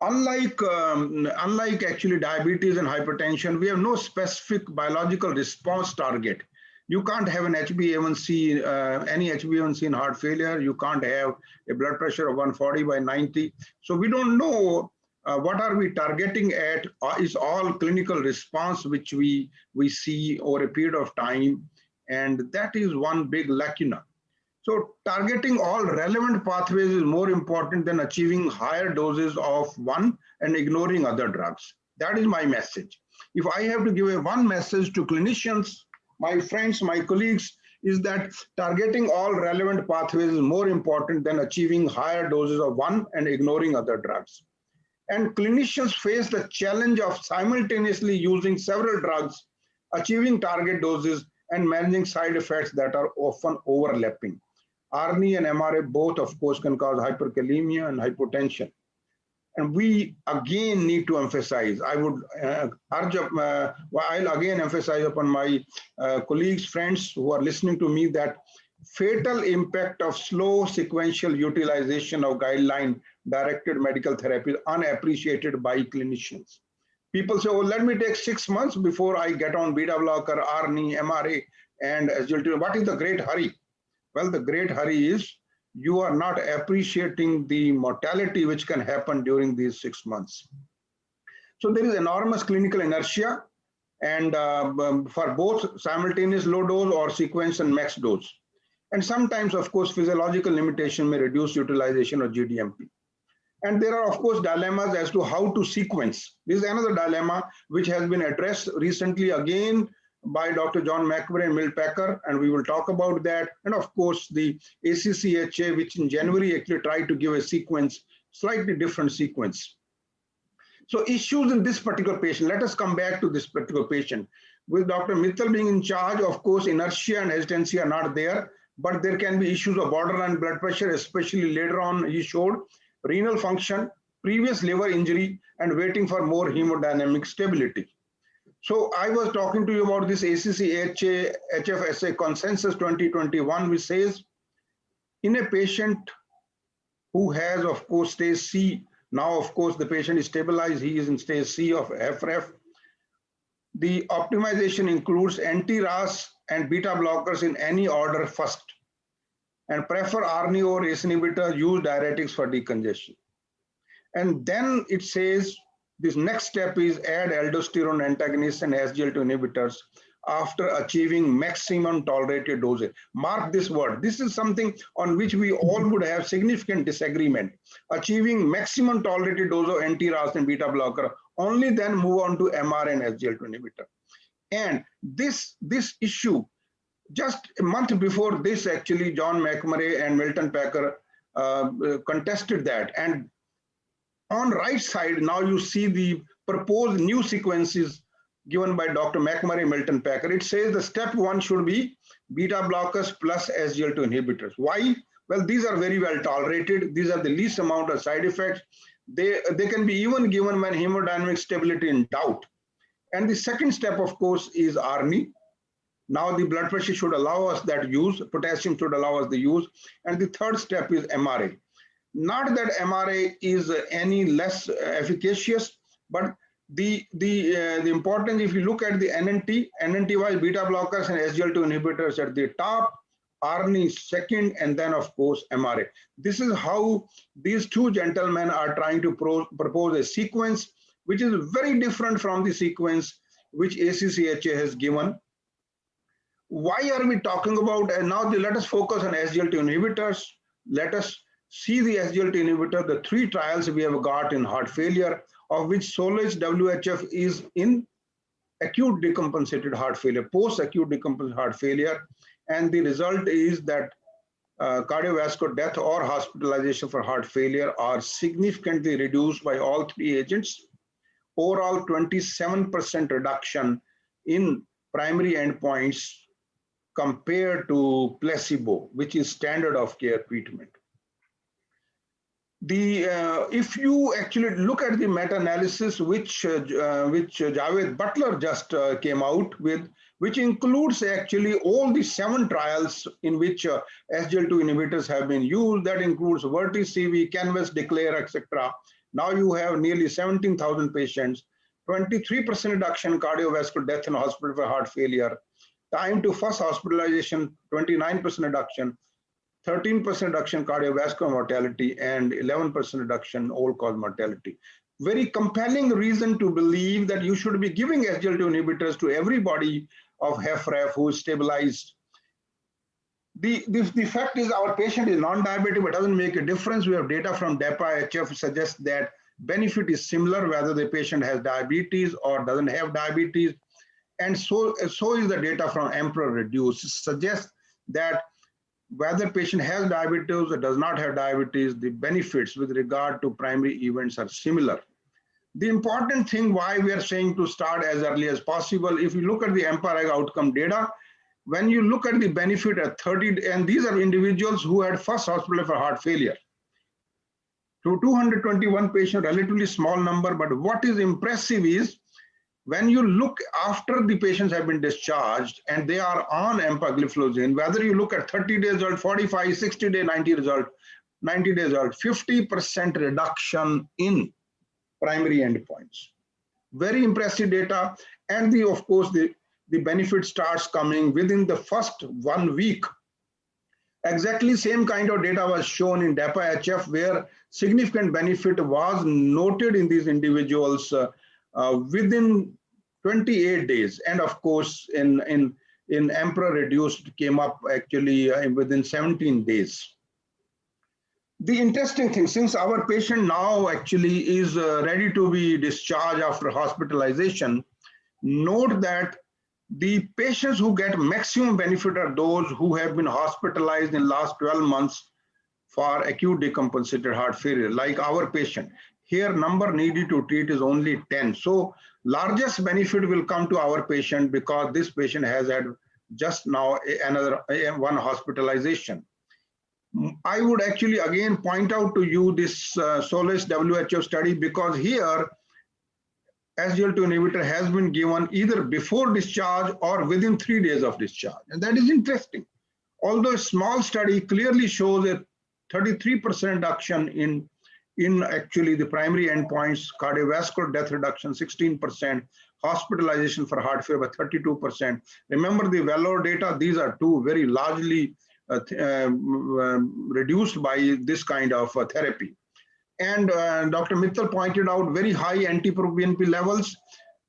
E: unlike actually diabetes and hypertension, we have no specific biological response target. You can't have an HbA1c, any HbA1c in heart failure. You can't have a blood pressure of 140/90. So we don't know what are we targeting at. Is all clinical response which we see over a period of time, and that is one big lacuna. So targeting all relevant pathways is more important than achieving higher doses of one and ignoring other drugs. That is my message. If I have to give one message to clinicians, my friends, my colleagues, is that targeting all relevant pathways is more important than achieving higher doses of one and ignoring other drugs. And clinicians face the challenge of simultaneously using several drugs, achieving target doses, and managing side effects that are often overlapping. ARNI and MRA both, of course, can cause hyperkalemia and hypotension. And we again need to emphasize, I would I'll again emphasize upon my colleagues, friends who are listening to me, that fatal impact of slow sequential utilization of guideline directed medical therapy is unappreciated by clinicians. People say, oh, let me take 6 months before I get on beta blocker, ARNI, MRA, and SGLT. What is the great hurry? Well, the great hurry is you are not appreciating the mortality which can happen during these 6 months. So there is enormous clinical inertia, and for both simultaneous low dose or sequence and max dose. And sometimes, of course, physiological limitation may reduce utilization of GDMP. And there are, of course, dilemmas as to how to sequence. This is another dilemma which has been addressed recently again by Dr. John McMurray and Milt Packer, and we will talk about that. And of course, the ACCHA, which in January actually tried to give a sequence, slightly different sequence. So issues in this particular patient, let us come back to this particular patient. With Dr. Mittal being in charge, of course, inertia and hesitancy are not there, but there can be issues of borderline blood pressure, especially later on he showed renal function, previous liver injury, and waiting for more hemodynamic stability. So I was talking to you about this ACC-HA HFSA consensus 2021, which says in a patient who has, of course, stage C, now, of course, the patient is stabilized, he is in stage C of HFrEF. The optimization includes anti-RAS and beta blockers in any order first, and prefer ARNI or ACE inhibitor, use diuretics for decongestion. And then it says this next step is add aldosterone antagonists and SGLT inhibitors after achieving maximum tolerated dosage. Mark this word. This is something on which we all would have significant disagreement. Achieving maximum tolerated dose of anti-RAS and beta blocker, only then move on to MR and SGLT inhibitor. And this issue, just a month before this, actually, John McMurray and Milton Packer contested that. And on right side, now you see the proposed new sequences given by Dr. McMurray, Milton Packer. It says the step 1 should be beta blockers plus SGLT inhibitors. Why? Well, these are very well tolerated. These are the least amount of side effects. They can be even given when hemodynamic stability in doubt. And the second step, of course, is ARNI. Now the blood pressure should allow us that use, potassium should allow us the use. And the third step is MRA. Not that MRA is any less efficacious, but the importance, if you look at the NNT-wise beta blockers and SGLT inhibitors at the top, ARNI second, and then of course MRA. This is how these two gentlemen are trying to propose a sequence which is very different from the sequence which ACCHA has given. Why are we talking about, and now let us focus on SGLT inhibitors. Let us see the SGLT inhibitor, the 3 trials we have got in heart failure, of which Solis WHF is in acute decompensated heart failure, post-acute decompensated heart failure. And the result is that cardiovascular death or hospitalization for heart failure are significantly reduced by all 3 agents. Overall 27% reduction in primary endpoints compared to placebo, which is standard of care treatment. If you actually look at the meta-analysis which Javed Butler just came out with, which includes actually all the 7 trials in which SGLT inhibitors have been used, that includes VERTI-CV, Canvas, Declare, etc. Now you have nearly 17,000 patients, 23% reduction in cardiovascular death in hospital for heart failure, time to first hospitalization, 29% reduction, 13% reduction in cardiovascular mortality, and 11% reduction in all-cause mortality. Very compelling reason to believe that you should be giving SGLT inhibitors to everybody of HFrEF who is stabilized. The fact is our patient is non-diabetic, but doesn't make a difference. We have data from DAPA-HF suggests that benefit is similar whether the patient has diabetes or doesn't have diabetes. And so is the data from Emperor Reduce, suggests that whether patient has diabetes or does not have diabetes, the benefits with regard to primary events are similar. The important thing why we are saying to start as early as possible, if you look at the EMPA-REG outcome data, when you look at the benefit at 30, and these are individuals who had first hospital for heart failure. To 221 patients, relatively small number, but what is impressive is when you look after the patients have been discharged and they are on empagliflozin, whether you look at 30 days result, 45, 60 day, 90 result, 90 days result, 50% reduction in primary endpoints. Very impressive data. And of course, the benefit starts coming within the first 1 week. Exactly same kind of data was shown in DAPA-HF, where significant benefit was noted in these individuals within 28 days. And of course, in Emperor reduced came up actually within 17 days. The interesting thing, since our patient now actually is ready to be discharged after hospitalization, note that the patients who get maximum benefit are those who have been hospitalized in last 12 months for acute decompensated heart failure, like our patient. Here, number needed to treat is only 10. So largest benefit will come to our patient because this patient has had just now another one hospitalization. I would actually again point out to you this Solace WHO study, because here Sglt inhibitor has been given either before discharge or within 3 days of discharge. And that is interesting. Although a small study clearly shows a 33% reduction in actually the primary endpoints, cardiovascular death reduction 16%, hospitalization for heart failure by 32%. Remember the Valor data, these are two very largely reduced by this kind of therapy. And Dr. Mittal pointed out very high anti-proBNP levels.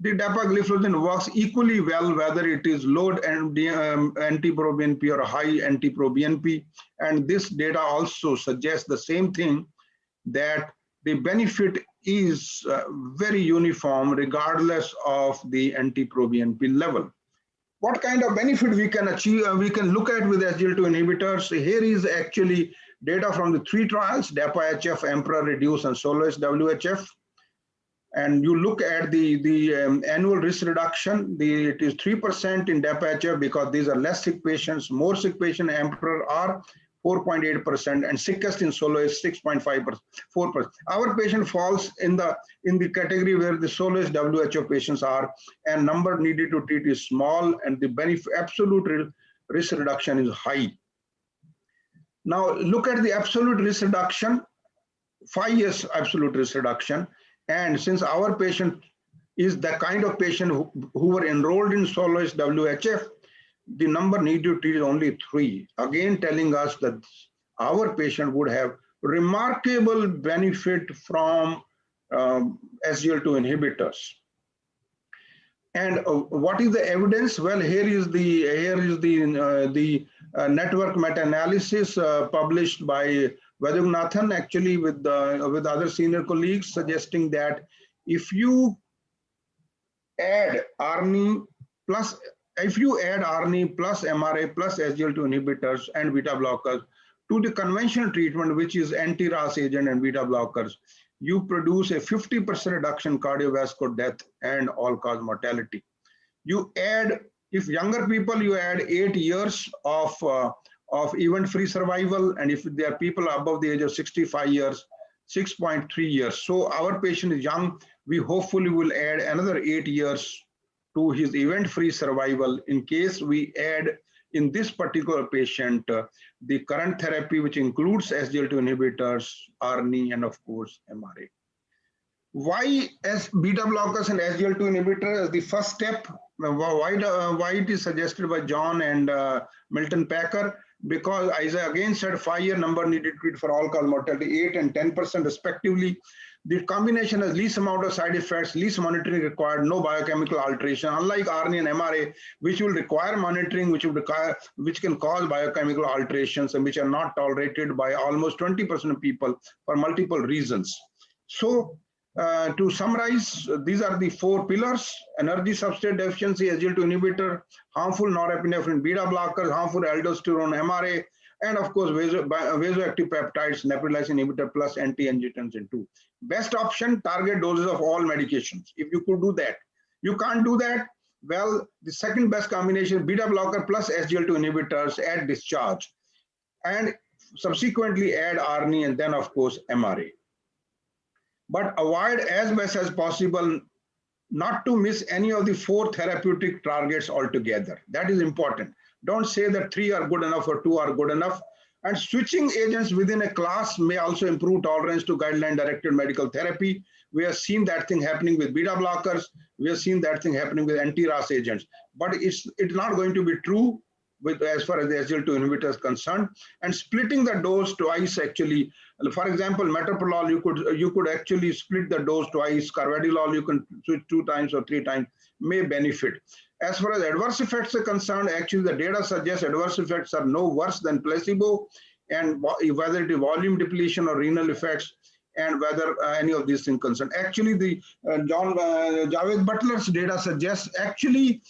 E: The dapagliflozin works equally well whether it is low anti-proBNP or high anti-proBNP. And this data also suggests the same thing, that the benefit is very uniform regardless of the anti-proBNP level. What kind of benefit we can achieve, we can look at with Sglt inhibitors. Here is actually data from the 3 trials, DAPA-HF, Emperor Reduce, and Solace WHF. And you look at the annual risk reduction, it is 3% in DAPA-HF because these are less sick patients. More sick patients in Emperor are 4.8%, and sickest in Solace 6.5%, 4%. Our patient falls in the category where the Solace WHO patients are, and number needed to treat is small, and the benefit absolute risk reduction is high. Now look at the absolute risk reduction, 5 years absolute risk reduction. And since our patient is the kind of patient who were enrolled in Solace WHF, the number needed to treat is only 3. Again, telling us that our patient would have remarkable benefit from Sglt inhibitors. And what is the evidence? Well, here is the network meta-analysis published by Vadugnathan, actually with other senior colleagues, suggesting that if you add ARNI plus MRA plus Sglt inhibitors and beta blockers to the conventional treatment, which is anti-RAS agent and beta blockers, you produce a 50% reduction in cardiovascular death and all-cause mortality. You add, if younger people, you add 8 years of event-free survival, and if they are people above the age of 65 years, 6.3 years. So our patient is young. We hopefully will add another 8 years to his event-free survival in case we add in this particular patient the current therapy, which includes Sglt inhibitors, ARNI, and of course MRA. Why as beta blockers and Sglt inhibitor as the first step? Why it is suggested by John and Milton Packer? Because as I again said, 5-year number needed to treat for all-cause mortality, 8 and 10% respectively. The combination has least amount of side effects, least monitoring required, no biochemical alteration, unlike ARNI and MRA, which will require monitoring, which can cause biochemical alterations and which are not tolerated by almost 20% of people for multiple reasons. So to summarize, these are the 4 pillars: energy substrate deficiency, Sglt inhibitor, harmful norepinephrine beta blockers, harmful aldosterone MRA, and of course vasoactive peptides, neprilysin inhibitor plus anti-angiotensin 2. Best option, target doses of all medications. If you could do that, you can't do that. Well, the second best combination, beta blocker plus Sglt inhibitors at discharge, and subsequently add ARNI and then of course MRA. but avoid as best as possible not to miss any of the 4 therapeutic targets altogether. That is important. Don't say that 3 are good enough or 2 are good enough. And switching agents within a class may also improve tolerance to guideline-directed medical therapy. We have seen that thing happening with beta blockers. We have seen that thing happening with anti-RAS agents. But it's not going to be true with as far as the Sglt inhibitor is concerned. And splitting the dose twice actually, for example, metoprolol, you could actually split the dose twice. Carvedilol, you can switch 2 times or 3 times, may benefit. As far as adverse effects are concerned, actually the data suggests adverse effects are no worse than placebo, and whether it is volume depletion or renal effects, and whether any of these things concerned. Actually, the Javed Butler's data suggests actually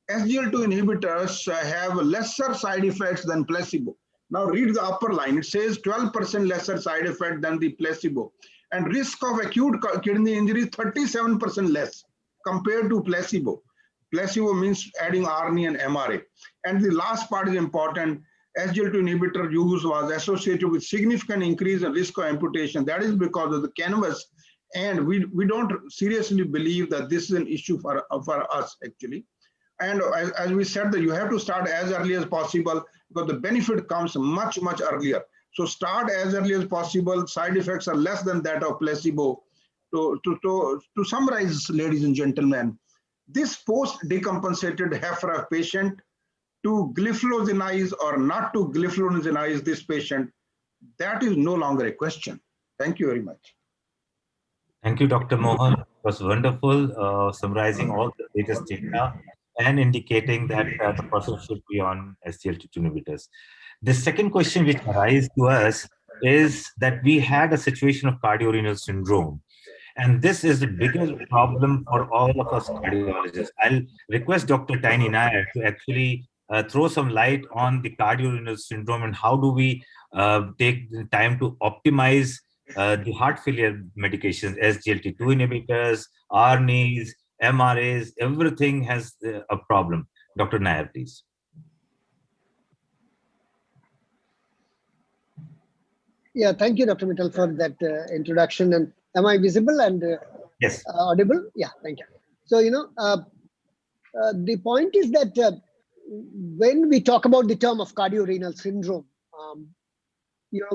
E: Sglt inhibitors have lesser side effects than placebo. Now read the upper line. It says 12% lesser side effect than the placebo, and risk of acute kidney injury 37% less compared to placebo. Placebo means adding ARNI and MRA. And the last part is important. Sglt inhibitor use was associated with significant increase in risk of amputation. That is because of the canvas. And we don't seriously believe that this is an issue for us actually. And as we said, that you have to start as early as possible because the benefit comes much, much earlier. So start as early as possible. Side effects are less than that of placebo. To summarize, ladies and gentlemen, this post-decompensated HFrEF patient, to glyphosinize or not to glyphosinize this patient, that is no longer a question. Thank you very much.
B: Thank you, Dr. Mohan. It was wonderful summarizing all the latest data and indicating that the person should be on SGLT2 inhibitors. The second question which arises to us is that we had a situation of cardiorenal syndrome. And this is the biggest problem for all of us cardiologists. I'll request Dr. Tiny Nair to actually throw some light on the cardiorenal syndrome and how do we take the time to optimize the heart failure medications, SGLT2 inhibitors, ARNIs, MRAs, everything has a problem. Dr. Nair, please.
C: Yeah, thank you, Dr. Mittal, for that introduction. And am I visible and
B: yes,
C: audible? Yeah, thank you. So, the point is that when we talk about the term of cardiorenal syndrome,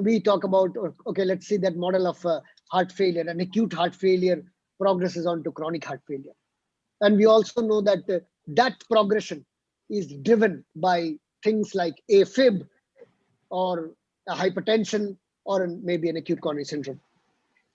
C: we talk about, okay, let's see that model of heart failure, and acute heart failure progresses on to chronic heart failure. And we also know that that progression is driven by things like AFib or a hypertension or maybe an acute coronary syndrome.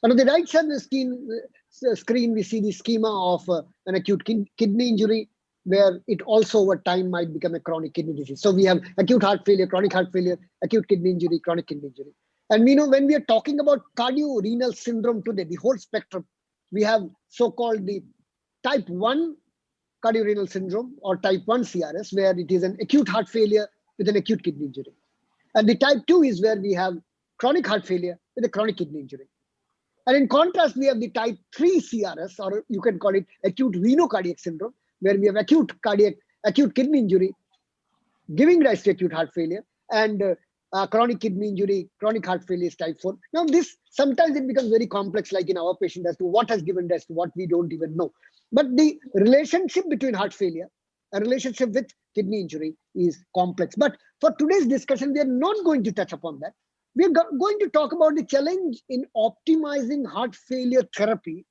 C: And on the right side of the screen, we see the schema of an acute kidney injury, where it also over time might become a chronic kidney disease. So we have acute heart failure, chronic heart failure, acute kidney injury, chronic kidney injury. And we know when we are talking about cardiorenal syndrome today, the whole spectrum, we have so-called the type 1 cardiorenal syndrome or type 1 CRS, where it is an acute heart failure with an acute kidney injury. And the type 2 is where we have chronic heart failure with a chronic kidney injury. And in contrast, we have the type 3 CRS, or you can call it acute venocardiac syndrome, where we have acute kidney injury giving rise to acute heart failure, and chronic kidney injury, chronic heart failure is type 4. Now this, sometimes it becomes very complex, like in our patient, as to what has given rise to what we don't even know. But the relationship between heart failure and relationship with kidney injury is complex. But for today's discussion, we are not going to touch upon that. We are going to talk about the challenge in optimizing heart failure therapy,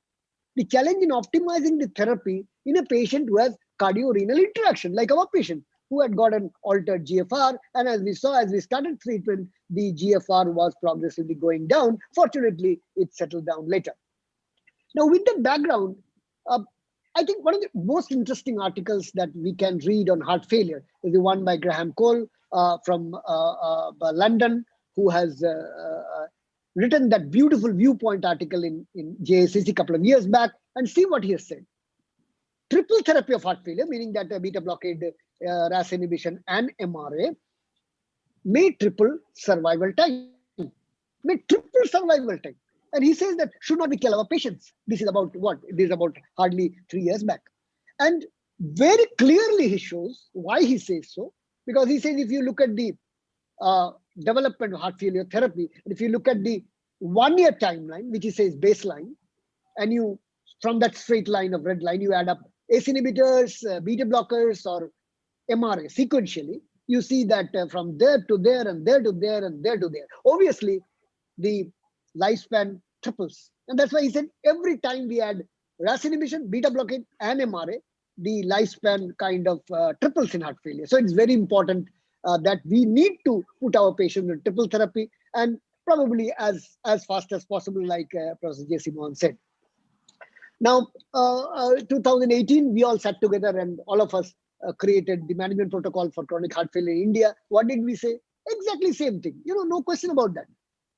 C: the challenge in optimizing the therapy in a patient who has cardiorenal interaction, like our patient who had got an altered GFR. And as we saw, as we started treatment, the GFR was progressively going down. Fortunately, it settled down later. Now, with the background, I think one of the most interesting articles that we can read on heart failure is the one by Graham Cole from London, who has written that beautiful viewpoint article in JACC a couple of years back, and see what he has said. Triple therapy of heart failure, meaning that beta blockade, RAS inhibition, and MRA may triple survival time. May triple survival time. And he says that should not be kill our patients. This is about what? This is about hardly 3 years back. And very clearly he shows why he says so. Because he says if you look at the development of heart failure therapy, and if you look at the 1 year timeline, which he says baseline, and you, from that straight line of red line, you add up ACE inhibitors, beta blockers, or MRA sequentially, you see that from there to there and there to there and there to there, obviously the lifespan triples. And that's why he said every time we add RAS inhibition, beta blockade, and MRA, the lifespan kind of triples in heart failure. So it's very important that we need to put our patient in triple therapy, and probably as fast as possible, like Professor J.C. Mohan said. Now, 2018, we all sat together and all of us created the management protocol for chronic heart failure in India. What did we say? Exactly same thing. No question about that.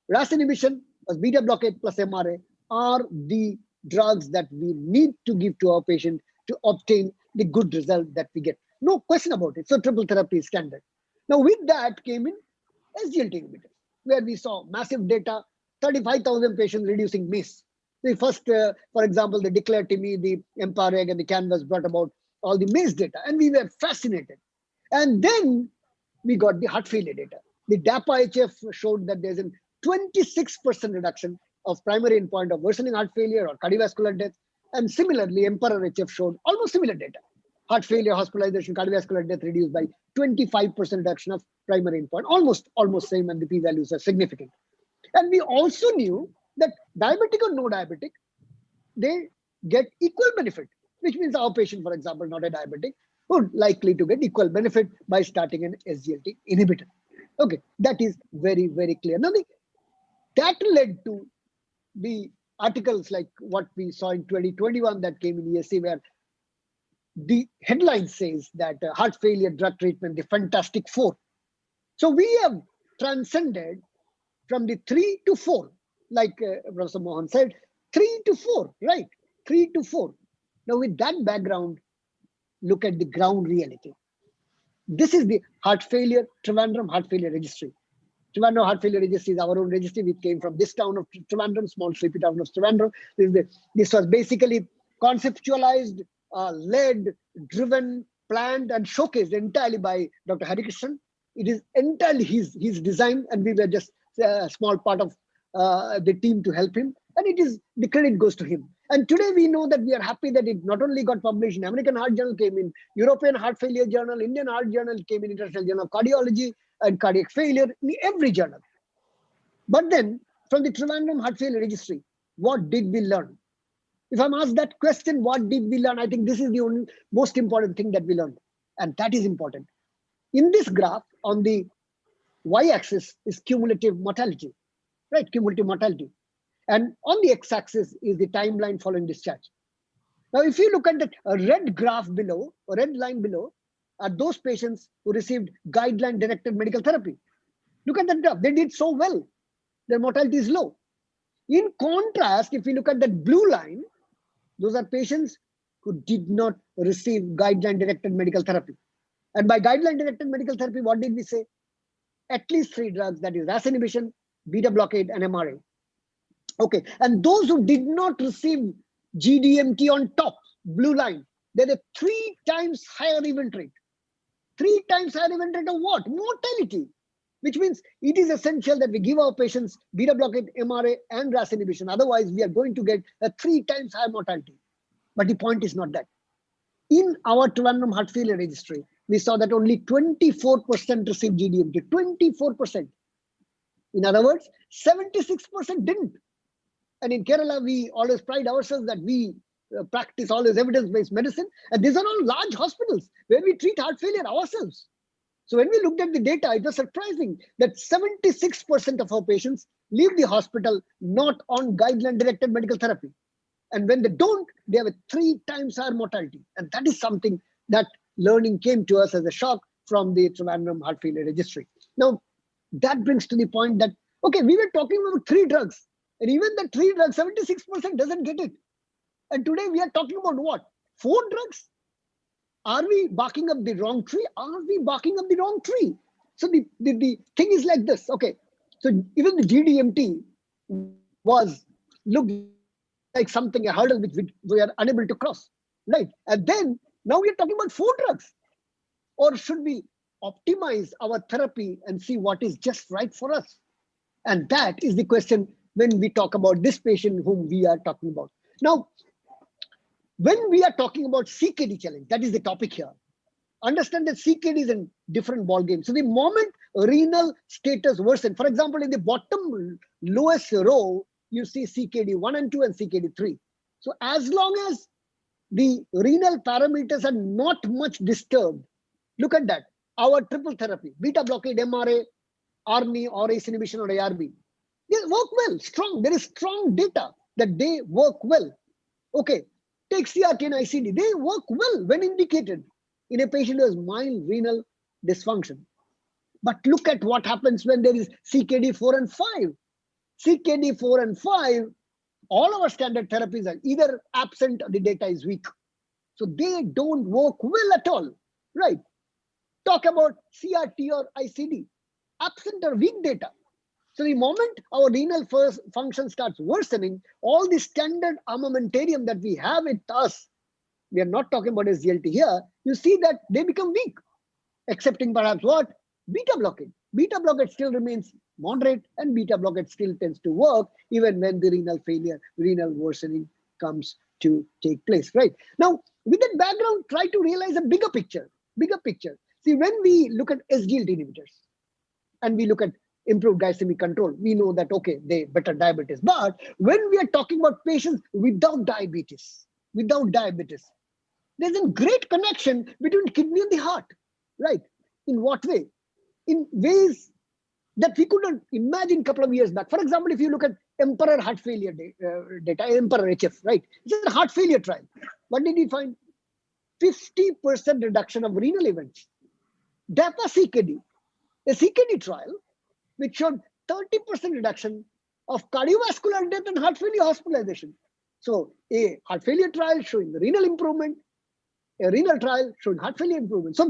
C: RAS inhibition plus beta blockade plus MRA are the drugs that we need to give to our patient to obtain the good result that we get. No question about it. So triple therapy is standard. Now with that came in Sglt inhibitor, where we saw massive data, 35,000 patients reducing MACE. The first, for example, the Declare TIMI, the EMPA-REG, and the Canvas brought about all the MACE data, and we were fascinated. And then we got the heart failure data. The DAPA-HF showed that there's a 26% reduction of primary endpoint of worsening heart failure or cardiovascular death. And similarly, EMPEROR-HF showed almost similar data. Heart failure, hospitalization, cardiovascular death reduced by 25% reduction of primary endpoint, almost same, and the p-values are significant. And we also knew that diabetic or no diabetic, they get equal benefit, which means our patient, for example, not a diabetic, would likely to get equal benefit by starting an Sglt inhibitor. Okay, that is very, very clear. Now, that led to the articles like what we saw in 2021 that came in ESC, where the headline says that heart failure drug treatment, the Fantastic Four. So we have transcended from the 3 to 4, like Professor Mohan said, 3 to 4, right? 3 to 4. Now with that background, look at the ground reality. This is the heart failure, Trivandrum Heart Failure Registry. Trivandrum Heart Failure Registry is our own registry, which came from this town of Trivandrum, small sleepy town of Trivandrum. This was basically conceptualized, led, driven, planned, and showcased entirely by Dr. Harikrishnan. It is entirely his design, and we were just a small part of the team to help him. And the credit goes to him. And today we know that we are happy that it not only got published in American Heart Journal, came in European Heart Failure Journal, Indian Heart Journal, came in International Journal of Cardiology and Cardiac Failure, in every journal. But then from the Trivandrum Heart Failure Registry, what did we learn? If I'm asked that question, what did we learn? I think this is the most important thing that we learned. And that is important. In this graph, on the y-axis is cumulative mortality, right? Cumulative mortality. And on the x-axis is the timeline following discharge. Now, if you look at the red graph below, or red line below, are those patients who received guideline-directed medical therapy. Look at that graph. They did so well. Their mortality is low. In contrast, if you look at that blue line, those are patients who did not receive guideline-directed medical therapy. And by guideline-directed medical therapy, what did we say? At least 3 drugs, that is RAS inhibition, beta blockade, and MRA. Okay, and those who did not receive GDMT on top, blue line, they had a 3 times higher event rate. 3 times higher event rate of what? Mortality. Which means it is essential that we give our patients beta blockade, MRA, and RAS inhibition. Otherwise, we are going to get a 3 times higher mortality. But the point is not that. In our Trivandrum Heart Failure Registry, we saw that only 24% received GDMT. 24%. In other words, 76% didn't. And in Kerala, we always pride ourselves that we practice always evidence-based medicine. And these are all large hospitals where we treat heart failure ourselves. So when we looked at the data, it was surprising that 76% of our patients leave the hospital not on guideline-directed medical therapy. And when they don't, they have a 3 times higher mortality. And that is something that learning came to us as a shock from the Trivandrum Heart Failure Registry. Now, that brings to the point that, okay, we were talking about 3 drugs. And even the 3 drugs, 76% doesn't get it. And today we are talking about what? 4 drugs? Are we barking up the wrong tree? Are we barking up the wrong tree? So the thing is like this. Okay, so even the GDMT looked like something, a hurdle which we are unable to cross, right? And then now we are talking about 4 drugs. Or should we optimize our therapy and see what is just right for us? And that is the question when we talk about this patient whom we are talking about. Now, when we are talking about CKD challenge, that is the topic here. Understand that CKD is a different ballgame. So the moment renal status worsen, for example, in the bottom lowest row, you see CKD 1 and 2 and CKD 3. So as long as the renal parameters are not much disturbed, look at that. Our triple therapy, beta blockade, MRA, ARNI, or ACE inhibition, or ARB, they work well, strong. There is strong data that they work well. Okay, take CRT and ICD. They work well when indicated in a patient who has mild renal dysfunction. But look at what happens when there is CKD 4 and 5. CKD 4 and 5, all our standard therapies are either absent or the data is weak. So they don't work well at all, right? Talk about CRT or ICD, absent or weak data. So the moment our renal function starts worsening, all the standard armamentarium that we have with us, we are not talking about SGLT here, you see that they become weak, excepting perhaps what? Beta blockade. Beta blockade still remains moderate, and beta blockade still tends to work even when the renal failure, renal worsening comes to take place, right? Now, with that background, try to realize a bigger picture, See, when we look at Sglt inhibitors and we look at improved glycemic control, we know that, okay, they better diabetes. But when we are talking about patients without diabetes, there's a great connection between kidney and the heart, right? In what way? In ways that we could not imagine a couple of years back. For example, if you look at Emperor heart failure data, Emperor HF, right? It's a heart failure trial. What did we find? 50% reduction of renal events. DAPA CKD, a CKD trial, which showed 30% reduction of cardiovascular death and heart failure hospitalization. So a heart failure trial showing renal improvement, a renal trial showing heart failure improvement. So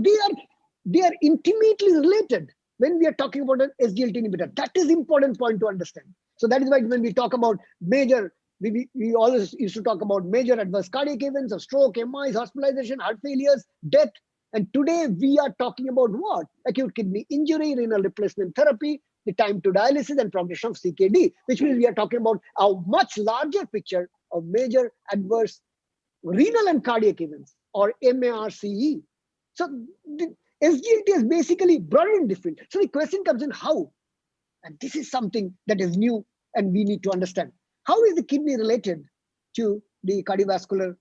C: they are intimately related when we are talking about an Sglt inhibitor. That is important point to understand. So that is why when we talk about major, we always used to talk about major adverse cardiac events of stroke, MIs, hospitalization, heart failures, death. And today we are talking about what? Acute kidney injury, renal replacement therapy, the time to dialysis, and progression of CKD, which means we are talking about a much larger picture of major adverse renal and cardiac events, or MARCE. So the SGLT is basically broader and different. So the question comes in how? And this is something that is new and we need to understand. How is the kidney related to the cardiovascular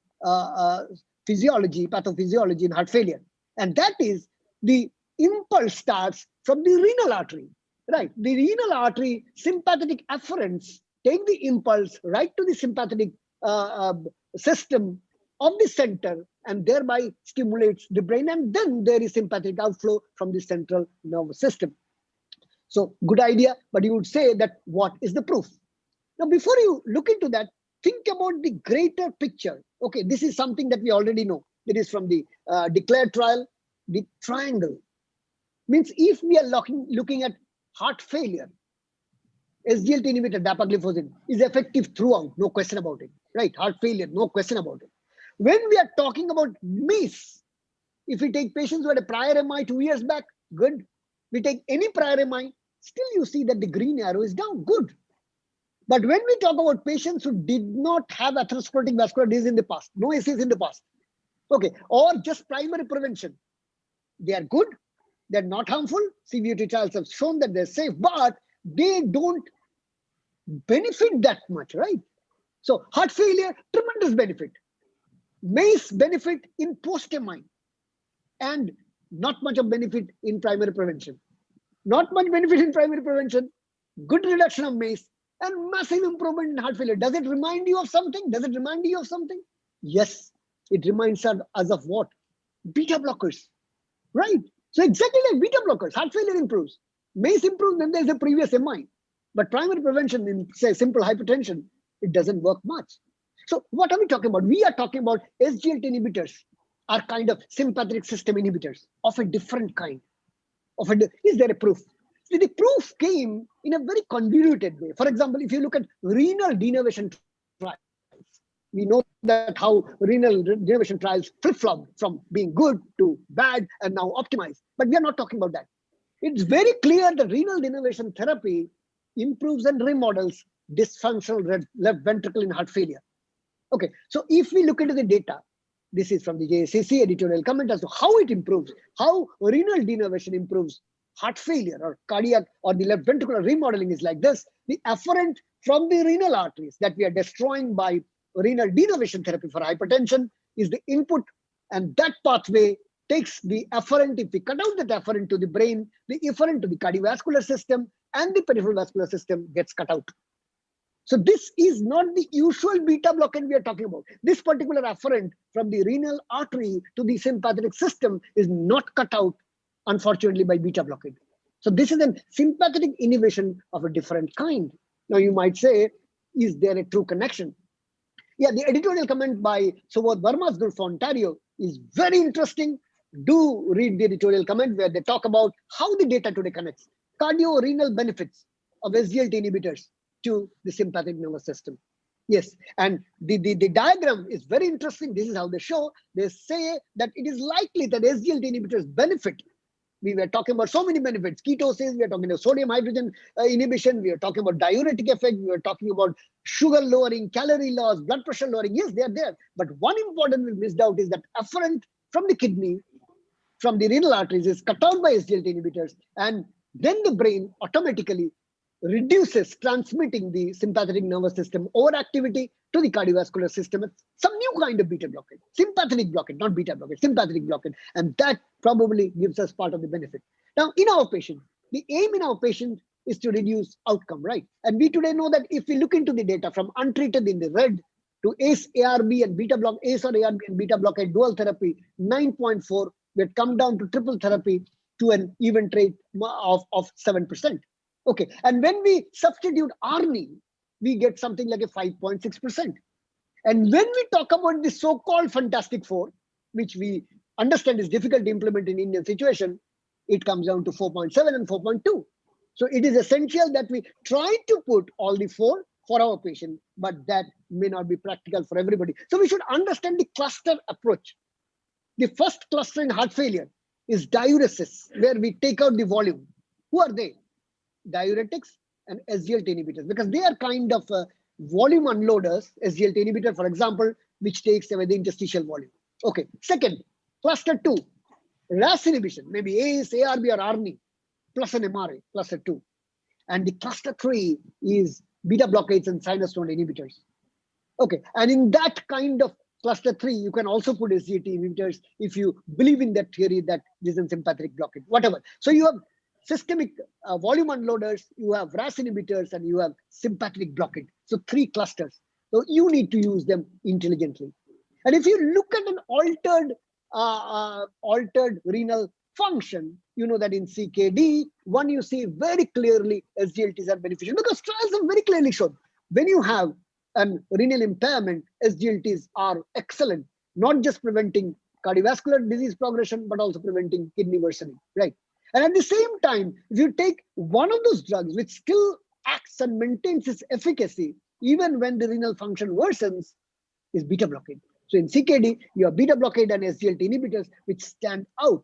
C: physiology, pathophysiology in heart failure? And that is, the impulse starts from the renal artery, right? The renal artery sympathetic afferents take the impulse right to the sympathetic system of the center and thereby stimulates the brain, and then there is sympathetic outflow from the central nervous system. So good idea, but you would say that what is the proof? Now, before you look into that, think about the greater picture. Okay, this is something that we already know. It is from the DECLARE trial, the triangle. Means if we are looking at heart failure, SGLT inhibitor, dapagliflozin, is effective throughout, no question about it, right? Heart failure, no question about it. When we are talking about MACE, if we take patients who had a prior MI 2 years back, good. We take any prior MI, still you see that the green arrow is down, good. But when we talk about patients who did not have atherosclerotic vascular disease in the past, no ACs in the past, okay, or just primary prevention, they are good, they're not harmful. CVUT trials have shown that they're safe, but they don't benefit that much, right? So heart failure, tremendous benefit. MACE benefit in post-MI, and not much of benefit in primary prevention. Not much benefit in primary prevention, good reduction of MACE, and massive improvement in heart failure. Does it remind you of something? Does it remind you of something? Yes, it reminds us of what? Beta blockers, right? So exactly like beta blockers, heart failure improves. MACE improves when there's a previous MI. But primary prevention in, say, simple hypertension, it doesn't work much. So what are we talking about? We are talking about SGLT inhibitors are kind of sympathetic system inhibitors of a different kind. Is there a proof? So the proof came in a very convoluted way. For example, if you look at renal denervation trials, we know that how renal denervation trials flip-flopped from being good to bad and now optimized. But we are not talking about that. It's very clear that renal denervation therapy improves and remodels dysfunctional left ventricle in heart failure. Okay, so if we look into the data, this is from the JACC editorial comment as to how it improves, how renal denervation improves heart failure or cardiac or the left ventricular remodeling is like this. The afferent from the renal arteries that we are destroying by renal denervation therapy for hypertension is the input, and that pathway takes the afferent. If we cut out that afferent to the brain, the efferent to the cardiovascular system and the peripheral vascular system gets cut out. So this is not the usual beta blockade we are talking about. This particular afferent from the renal artery to the sympathetic system is not cut out, unfortunately, by beta blockade. So this is a sympathetic inhibition of a different kind. Now you might say, is there a true connection? Yeah, the editorial comment by Subodh Verma's group from Ontario is very interesting. Do read the editorial comment where they talk about how the data today connects cardio-renal benefits of Sglt inhibitors to the sympathetic nervous system. Yes, and the diagram is very interesting. This is how they show. They say that it is likely that Sglt inhibitors benefit. We were talking about so many benefits: ketosis, we are talking about sodium hydrogen inhibition, we are talking about diuretic effect, we are talking about sugar lowering, calorie loss, blood pressure lowering. Yes, they are there. But one important we missed out is that afferent from the kidney, from the renal arteries is cut out by Sglt inhibitors, and then the brain automatically reduces transmitting the sympathetic nervous system overactivity to the cardiovascular system. Some new kind of beta blockade, sympathetic blockade, not beta blockade, sympathetic blockade, and that probably gives us part of the benefit. Now, in our patient, the aim in our patient is to reduce outcome, right? And we today know that if we look into the data from untreated in the red to ACE, ARB, and beta block, ACE or ARB and beta blockade dual therapy, 9.4, we had come down to triple therapy to an event rate of 7%. Okay, and when we substitute ARNI, we get something like a 5.6%. And when we talk about the so-called Fantastic Four, which we understand is difficult to implement in Indian situation, it comes down to 4.7 and 4.2. So it is essential that we try to put all the four for our patient, but that may not be practical for everybody. So we should understand the cluster approach. The first cluster in heart failure is diuresis, where we take out the volume. Who are they? Diuretics and Sglt inhibitors, because they are kind of volume unloaders. Sglt inhibitor, for example, which takes away the interstitial volume. Okay. Second, cluster 2, RAS inhibition, maybe ACE, ARB, or ARNI, plus an MRA, cluster 2. And the cluster 3 is beta blockades and sinus node inhibitors. Okay. And in that kind of cluster 3, you can also put Sglt inhibitors if you believe in that theory that this is a sympathetic blockade, whatever. So you have systemic volume unloaders, you have RAS inhibitors, and you have sympathetic blockade. So 3 clusters. So you need to use them intelligently. And if you look at an altered renal function, you know that in CKD, one you see very clearly SGLTs are beneficial, because trials have very clearly shown when you have an renal impairment, SGLTs are excellent, not just preventing cardiovascular disease progression, but also preventing kidney worsening, right? And at the same time, if you take one of those drugs which still acts and maintains its efficacy, even when the renal function worsens, is beta blockade. So in CKD, you have beta blockade and SGLT inhibitors which stand out.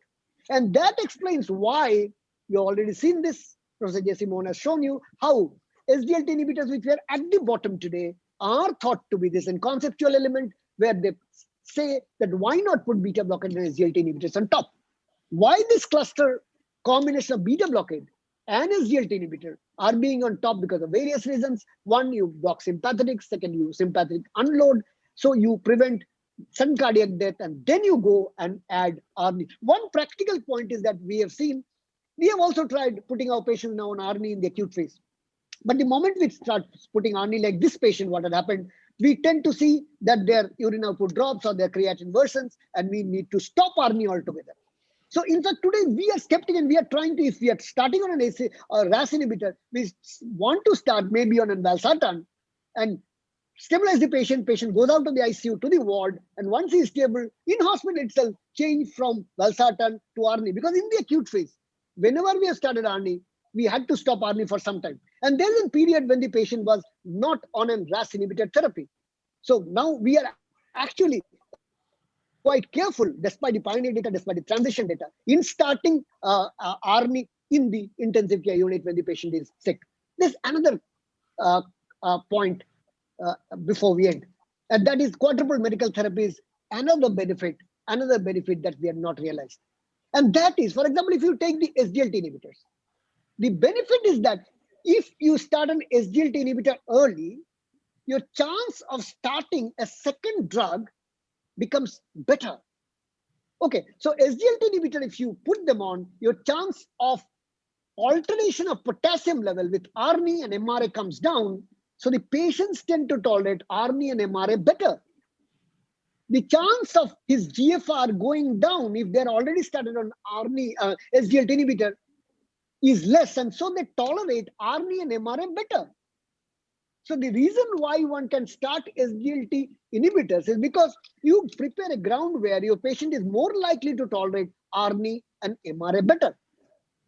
C: And that explains why you've already seen this. Professor J.C. Mohan has shown you how SGLT inhibitors, which were at the bottom today, are thought to be this and conceptual element where they say that why not put beta blockade and SGLT inhibitors on top? Why this cluster combination of beta blockade and SGLT inhibitor are being on top? Because of various reasons. One, you block sympathetic. Second, you sympathetic unload. So you prevent sudden cardiac death, and then you go and add ARNI. One practical point is that we have also tried putting our patients now on ARNI in the acute phase. But the moment we start putting ARNI, like this patient, what had happened, we tend to see that their urine output drops or their creatinine worsens, and we need to stop ARNI altogether. So in fact, today we are skeptical, and we are trying to, if we are starting on an AC or RAS inhibitor, we want to start maybe on an valsartan and stabilize the patient. Patient goes out to the ICU, to the ward, and once he is stable, in hospital itself, change from valsartan to ARNI. Because in the acute phase, whenever we have started ARNI, we had to stop ARNI for some time. And there's a period when the patient was not on a RAS inhibitor therapy. So now we are actually quite careful, despite the pioneer data, despite the transition data, in starting ARNI in the intensive care unit when the patient is sick. There's another point before we end. And that is quadruple medical therapy is another benefit that we have not realized. And that is, for example, if you take the Sglt inhibitors, the benefit is that if you start an Sglt inhibitor early, your chance of starting a second drug becomes better. Okay, so Sglt inhibitor, if you put them on, your chance of alteration of potassium level with ARNI and MRA comes down. So the patients tend to tolerate ARNI and MRA better. The chance of his GFR going down, if they're already started on ARNI, Sglt inhibitor, is less, and so they tolerate ARNI and MRA better. So the reason why one can start Sglt inhibitors is because you prepare a ground where your patient is more likely to tolerate ARNI and MRA better.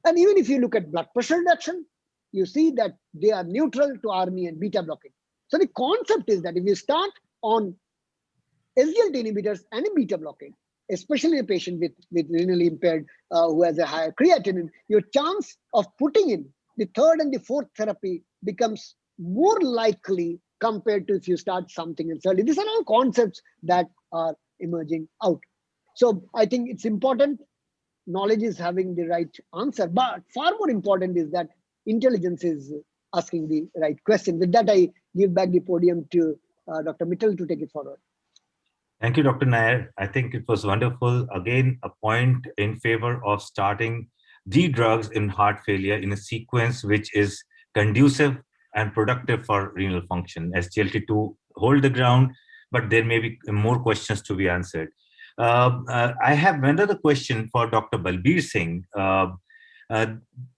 C: And even if you look at blood pressure reduction, you see that they are neutral to ARNI and beta blockade. So the concept is that if you start on Sglt inhibitors and a beta blockade, especially a patient with renally impaired who has a higher creatinine, your chance of putting in the third and the fourth therapy becomes more likely compared to if you start something else early. These are all concepts that are emerging out. So I think it's important. Knowledge is having the right answer, but far more important is that intelligence is asking the right question. With that, I give back the podium to Dr. Mittal to take it forward.
B: Thank you, Dr. Nair. I think it was wonderful. Again, a point in favor of starting the drugs in heart failure in a sequence which is conducive and productive for renal function. SGLT2 hold the ground, but there may be more questions to be answered. I have another question for Dr. Balbir Singh.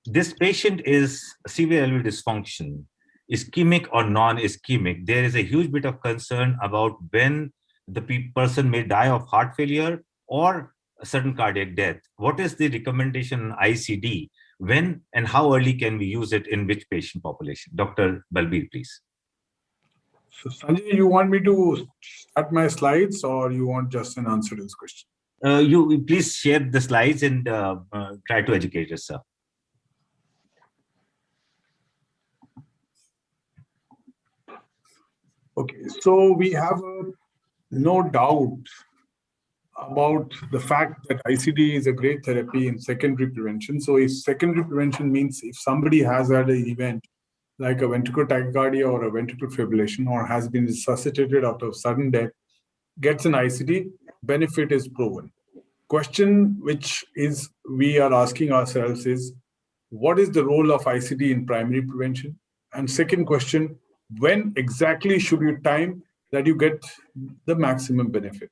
B: This patient is severe LV dysfunction, ischemic or non-ischemic. There is a huge bit of concern about when the person may die of heart failure or a sudden cardiac death. What is the recommendation on ICD? When and how early can we use it in which patient population? Dr. Balbir, please.
F: So Sanjay, you want me to start my slides or you want just an answer to this question?
B: You please share the slides and try to educate yourself.
F: Okay, so we have no doubt about the fact that ICD is a great therapy in secondary prevention. So if secondary prevention means if somebody has had an event like a ventricular tachycardia or a ventricular fibrillation or has been resuscitated after sudden death, gets an ICD, benefit is proven. Question which is we are asking ourselves is, what is the role of ICD in primary prevention? And second question, when exactly should you time that you get the maximum benefit?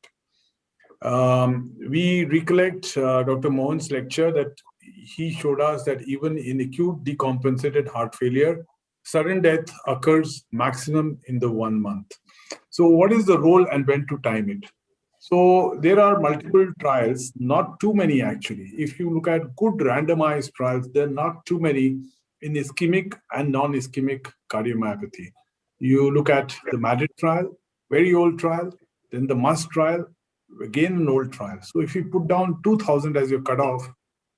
F: We recollect Dr. Mohan's lecture that he showed us that even in acute decompensated heart failure, sudden death occurs maximum in the 1 month. So what is the role and when to time it? So there are multiple trials, not too many actually. If you look at good randomized trials, there are not too many in ischemic and non-ischemic cardiomyopathy. You look at the MADIT trial, very old trial, then the MUST trial, again an old trial. So if you put down 2000 as your cutoff,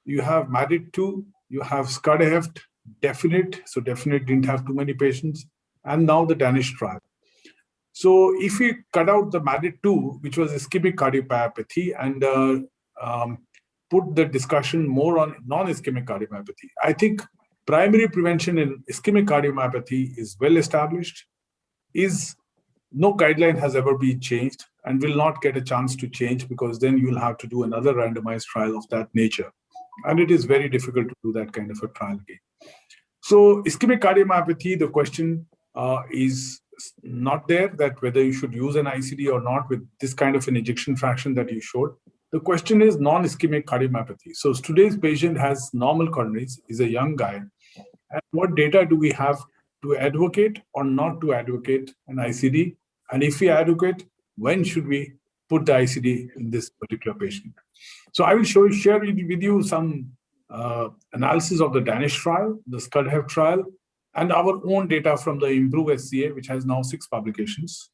F: you have MADIT2, you have SgLT, Definite, so Definite didn't have too many patients, and now the Danish trial. So if we cut out the MADIT2, which was ischemic cardiomyopathy, and put the discussion more on non-ischemic cardiomyopathy, I think primary prevention in ischemic cardiomyopathy is well established, no guideline has ever been changed and will not get a chance to change because then you'll have to do another randomized trial of that nature. And it is very difficult to do that kind of a trial again. So ischemic cardiomyopathy, the question is not there that whether you should use an ICD or not with this kind of an ejection fraction that you showed. The question is non-ischemic cardiomyopathy. So today's patient has normal coronaries, is a young guy. And what data do we have to advocate or not to advocate an ICD? And if we advocate, when should we put the ICD in this particular patient? So I will share with you some analysis of the Danish trial, the SgLT trial, and our own data from the Improve SCA, which has now 6 publications,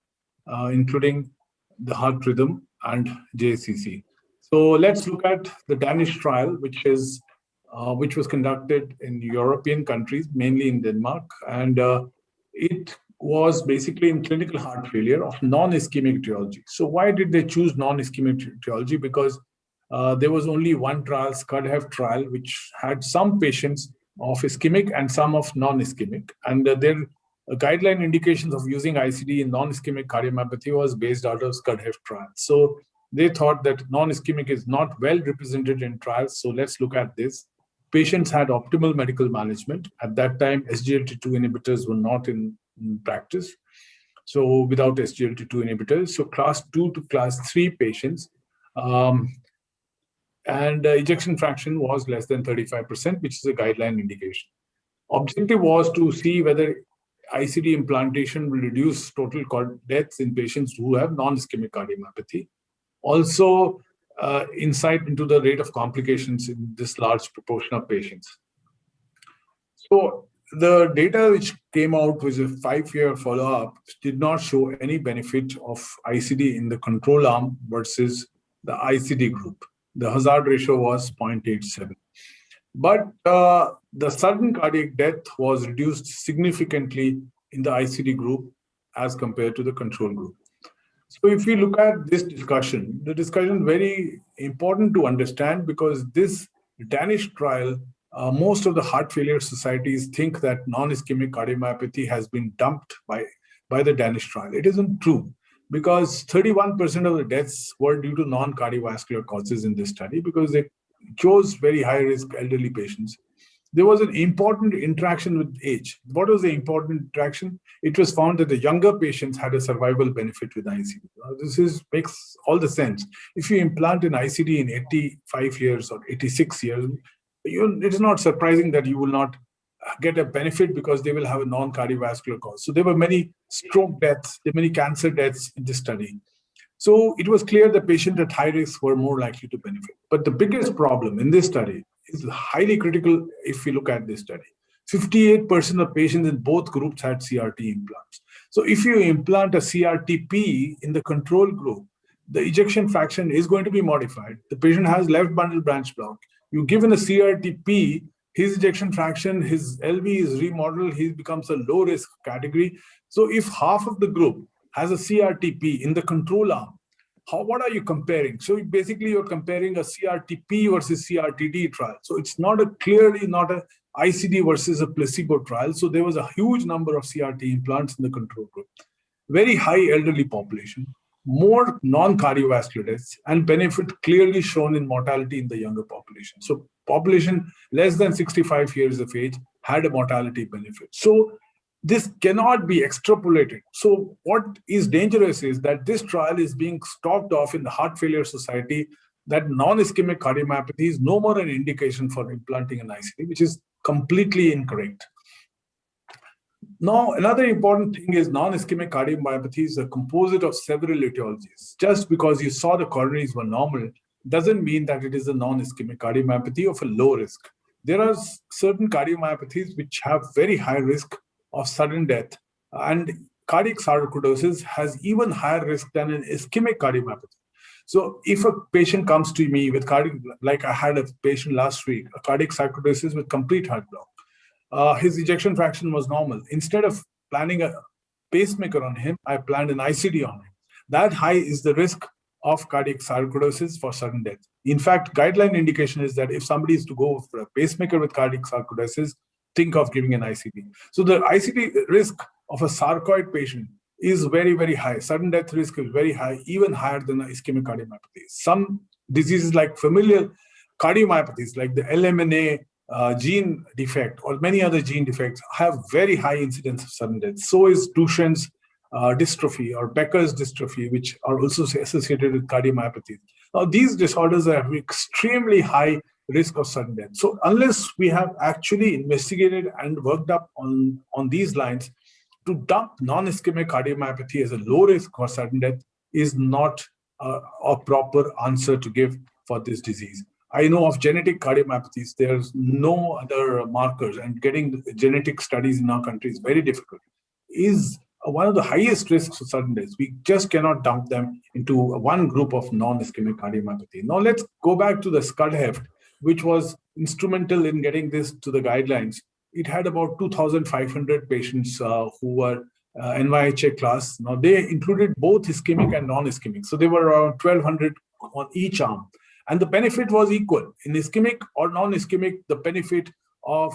F: including the Heart Rhythm and JCC. So let's look at the Danish trial, which was conducted in European countries, mainly in Denmark, and it was basically in clinical heart failure of non-ischemic etiology. So why did they choose non-ischemic etiology? Because there was only one trial, Sglt trial, which had some patients of ischemic and some of non-ischemic. And their guideline indications of using ICD in non-ischemic cardiomyopathy was based out of Sglt trial. So they thought that non-ischemic is not well represented in trials. So let's look at this. Patients had optimal medical management. At that time, Sglt2 inhibitors were not in practice. So without Sglt2 inhibitors, so class 2 to class 3 patients, and ejection fraction was less than 35%, which is a guideline indication. Objective was to see whether ICD implantation will reduce total deaths in patients who have non-ischemic cardiomyopathy. Also, insight into the rate of complications in this large proportion of patients. So the data which came out with a 5-year follow-up did not show any benefit of ICD in the control arm versus the ICD group. The hazard ratio was 0.87. But the sudden cardiac death was reduced significantly in the ICD group as compared to the control group. So if we look at this discussion, the discussion is very important to understand, because this Danish trial, most of the heart failure societies think that non-ischemic cardiomyopathy has been dumped by the Danish trial. It isn't true, because 31% of the deaths were due to non-cardiovascular causes in this study, because they chose very high-risk elderly patients. There was an important interaction with age. What was the important interaction? It was found that the younger patients had a survival benefit with ICD. This makes all the sense. If you implant an ICD in 85 years or 86 years, it is not surprising that you will not get a benefit, because they will have a non-cardiovascular cause. So there were many stroke deaths, there were many cancer deaths in this study. So it was clear the patients at high risk were more likely to benefit. But the biggest problem in this study is highly critical if we look at this study. 58% of patients in both groups had CRT implants. So if you implant a CRTP in the control group, the ejection fraction is going to be modified. The patient has left bundle branch block. You give him a CRTP, his ejection fraction, his LV is remodeled, he becomes a low risk category. So if half of the group has a CRTP in the control arm, what are you comparing? So basically you're comparing a CRTP versus CRTD trial. So it's clearly not a ICD versus a placebo trial. So there was a huge number of CRT implants in the control group. Very high elderly population, more non-cardiovascular deaths, and benefit clearly shown in mortality in the younger population. So population less than 65 years of age had a mortality benefit. So this cannot be extrapolated. So what is dangerous is that this trial is being stopped off in the Heart Failure Society, that non-ischemic cardiomyopathy is no more an indication for implanting an ICD, which is completely incorrect. Now, another important thing is non-ischemic cardiomyopathy is a composite of several etiologies. Just because you saw the coronaries were normal doesn't mean that it is a non-ischemic cardiomyopathy of a low risk. There are certain cardiomyopathies which have very high risk of sudden death, and cardiac sarcoidosis has even higher risk than an ischemic cardiomyopathy. So if a patient comes to me with cardiac, like I had a patient last week, a cardiac sarcoidosis with complete heart block, his ejection fraction was normal. Instead of planning a pacemaker on him, I planned an ICD on him. That high is the risk of cardiac sarcoidosis for sudden death. In fact, guideline indication is that if somebody is to go for a pacemaker with cardiac sarcoidosis, think of giving an ICD. So the ICD risk of a sarcoid patient is very, very high. Sudden death risk is very high, even higher than ischemic cardiomyopathy. Some diseases like familial cardiomyopathies, like the LMNA gene defect or many other gene defects, have very high incidence of sudden death. So is Duchenne's dystrophy or Becker's dystrophy, which are also associated with cardiomyopathy. Now, these disorders have extremely high risk of sudden death. So unless we have actually investigated and worked up on these lines, to dump non-ischemic cardiomyopathy as a low risk for sudden death is not a proper answer to give for this disease. I know of genetic cardiomyopathies, there's no other markers, and getting genetic studies in our country is very difficult. Is one of the highest risks of sudden death. We just cannot dump them into one group of non-ischemic cardiomyopathy. Now let's go back to the Sglt, which was instrumental in getting this to the guidelines. It had about 2,500 patients who were NYHA class. Now, they included both ischemic and non-ischemic. So they were around 1,200 on each arm. And the benefit was equal. In ischemic or non-ischemic, the benefit of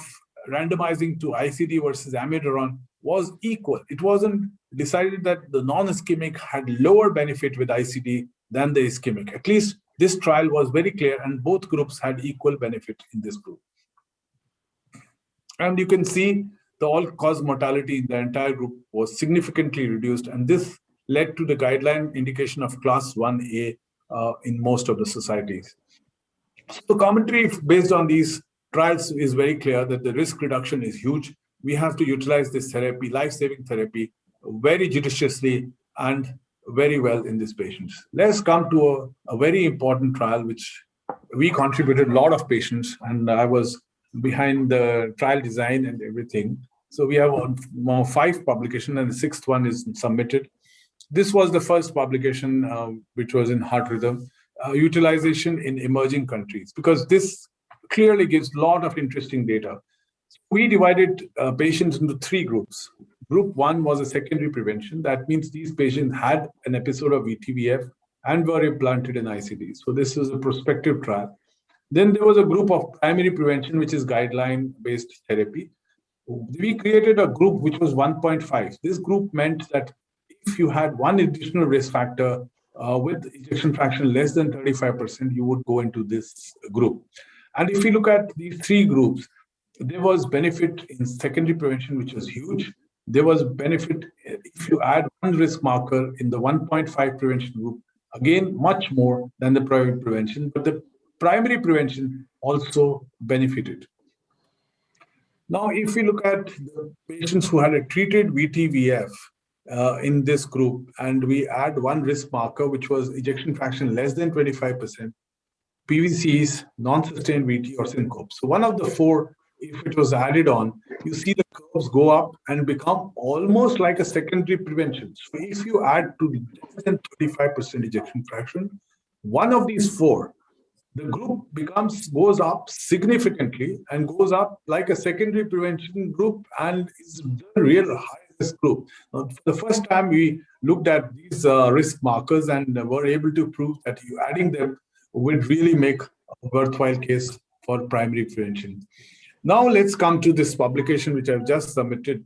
F: randomizing to ICD versus amiodarone was equal. It wasn't decided that the non-ischemic had lower benefit with ICD than the ischemic. At least this trial was very clear, and both groups had equal benefit in this group. And you can see the all-cause mortality in the entire group was significantly reduced, and this led to the guideline indication of class 1A in most of the societies. So the commentary based on these trials is very clear that the risk reduction is huge. We have to utilize this therapy, life-saving therapy, very judiciously and very well in these patients. Let's come to a very important trial, which we contributed a lot of patients, and I was behind the trial design and everything. So we have 5 publications, and the 6th one is submitted. This was the first publication, which was in Heart Rhythm, utilization in emerging countries, because this clearly gives a lot of interesting data. We divided patients into 3 groups. Group 1 was a secondary prevention. That means these patients had an episode of VTVF and were implanted in ICD. So this was a prospective trial. Then there was a group of primary prevention, which is guideline-based therapy. We created a group which was 1.5. This group meant that if you had one additional risk factor with ejection fraction less than 35%, you would go into this group. And if you look at these 3 groups, there was benefit in secondary prevention, which was huge. There was benefit if you add one risk marker in the 1.5 prevention group, again, much more than the primary prevention, but the primary prevention also benefited. Now, if we look at the patients who had a treated VTVF in this group, and we add one risk marker, which was ejection fraction less than 25%, PVCs, non-sustained VT, or syncope. So one of the 4, if it was added on, you see the curves go up and become almost like a secondary prevention. So if you add to less than 35% ejection fraction, one of these 4, the group goes up significantly and goes up like a secondary prevention group and is the real high-risk group. Now, for the first time, we looked at these risk markers and were able to prove that you adding them would really make a worthwhile case for primary prevention. Now let's come to this publication, which I've just submitted,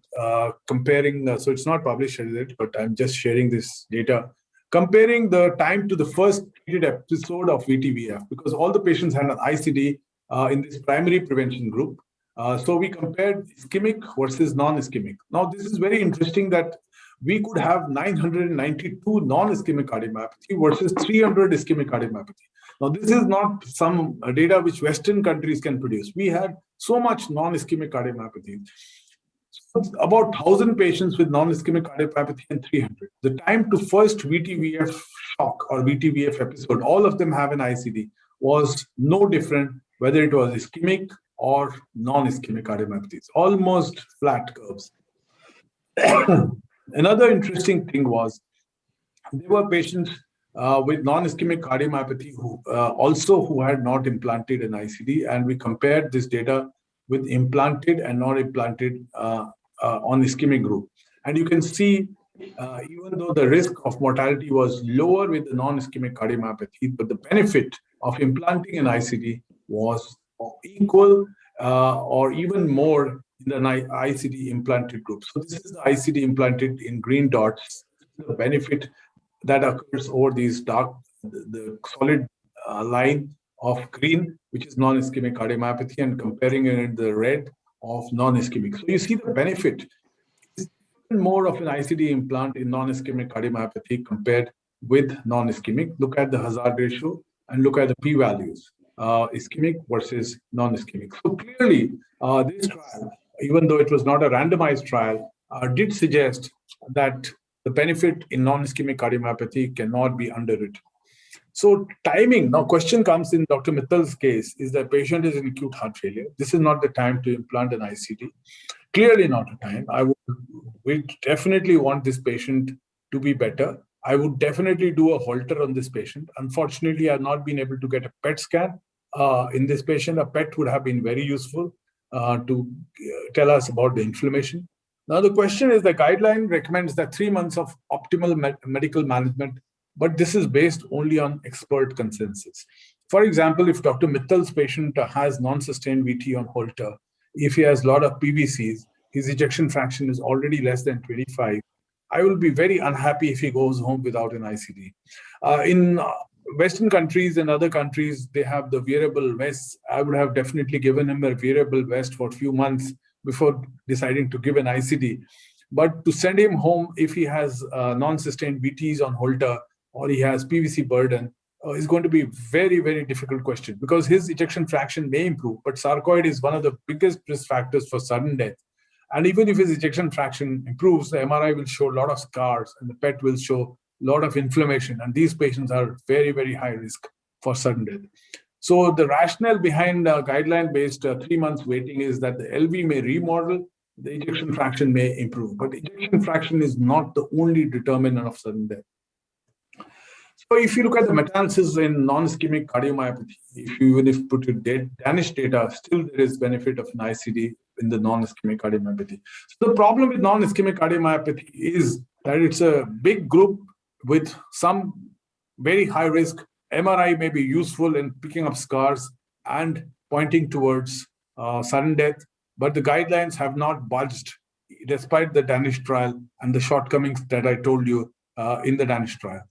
F: comparing, so it's not published yet, but I'm just sharing this data, comparing the time to the first treated episode of VTVF, because all the patients had an ICD in this primary prevention group. So we compared ischemic versus non-ischemic. Now, this is very interesting that we could have 992 non-ischemic cardiomyopathy versus 300 ischemic cardiomyopathy. Now, this is not some data which Western countries can produce. We had so much non-ischemic cardiomyopathy. So about 1,000 patients with non-ischemic cardiomyopathy and 300. The time to first VTVF shock or VTVF episode, all of them have an ICD, was no different whether it was ischemic or non-ischemic cardiomyopathies, almost flat curves. Another interesting thing was there were patients with non-ischemic cardiomyopathy who had not implanted an ICD, and we compared this data with implanted and not implanted on ischemic group. And you can see, even though the risk of mortality was lower with the non-ischemic cardiomyopathy, but the benefit of implanting an ICD was equal or even more in the ICD implanted group. So this is the ICD implanted in green dots, the benefit that occurs over these dark, the solid line of green, which is non-ischemic cardiomyopathy, and comparing it in the red of non-ischemic. So you see the benefit is even more of an ICD implant in non-ischemic cardiomyopathy compared with non-ischemic. Look at the hazard ratio and look at the p-values, ischemic versus non-ischemic. So clearly, this trial, even though it was not a randomized trial, did suggest that the benefit in non-ischemic cardiomyopathy cannot be underwritten. So timing, now question comes in Dr. Mittal's case, is the patient is in acute heart failure. This is not the time to implant an ICD. Clearly not a time. We definitely want this patient to be better. I would definitely do a Holter on this patient. Unfortunately, I've not been able to get a PET scan in this patient. A PET would have been very useful to tell us about the inflammation. Now, the question is, the guideline recommends that 3 months of optimal medical management, but this is based only on expert consensus. For example, if Dr. Mittal's patient has non-sustained VT on Holter, if he has a lot of PVCs, his ejection fraction is already less than 25, I will be very unhappy if he goes home without an ICD. In Western countries and other countries, they have the wearable vests. I would have definitely given him a wearable vest for a few months before deciding to give an ICD. But to send him home if he has non-sustained VTs on Holter or he has PVC burden is going to be a very, very difficult question, because his ejection fraction may improve, but sarcoid is one of the biggest risk factors for sudden death. And even if his ejection fraction improves, the MRI will show a lot of scars and the PET will show a lot of inflammation. And these patients are very, very high risk for sudden death. So the rationale behind guideline-based 3 months waiting is that the LV may remodel, the ejection fraction may improve. But ejection fraction is not the only determinant of sudden death. So if you look at the meta-analysis in non-ischemic cardiomyopathy, even if you put your Danish data, still there is benefit of an ICD in the non-ischemic cardiomyopathy. So the problem with non-ischemic cardiomyopathy is that it's a big group with some very high risk. MRI may be useful in picking up scars and pointing towards sudden death, but the guidelines have not budged despite the Danish trial and the shortcomings that I told you in the Danish trial.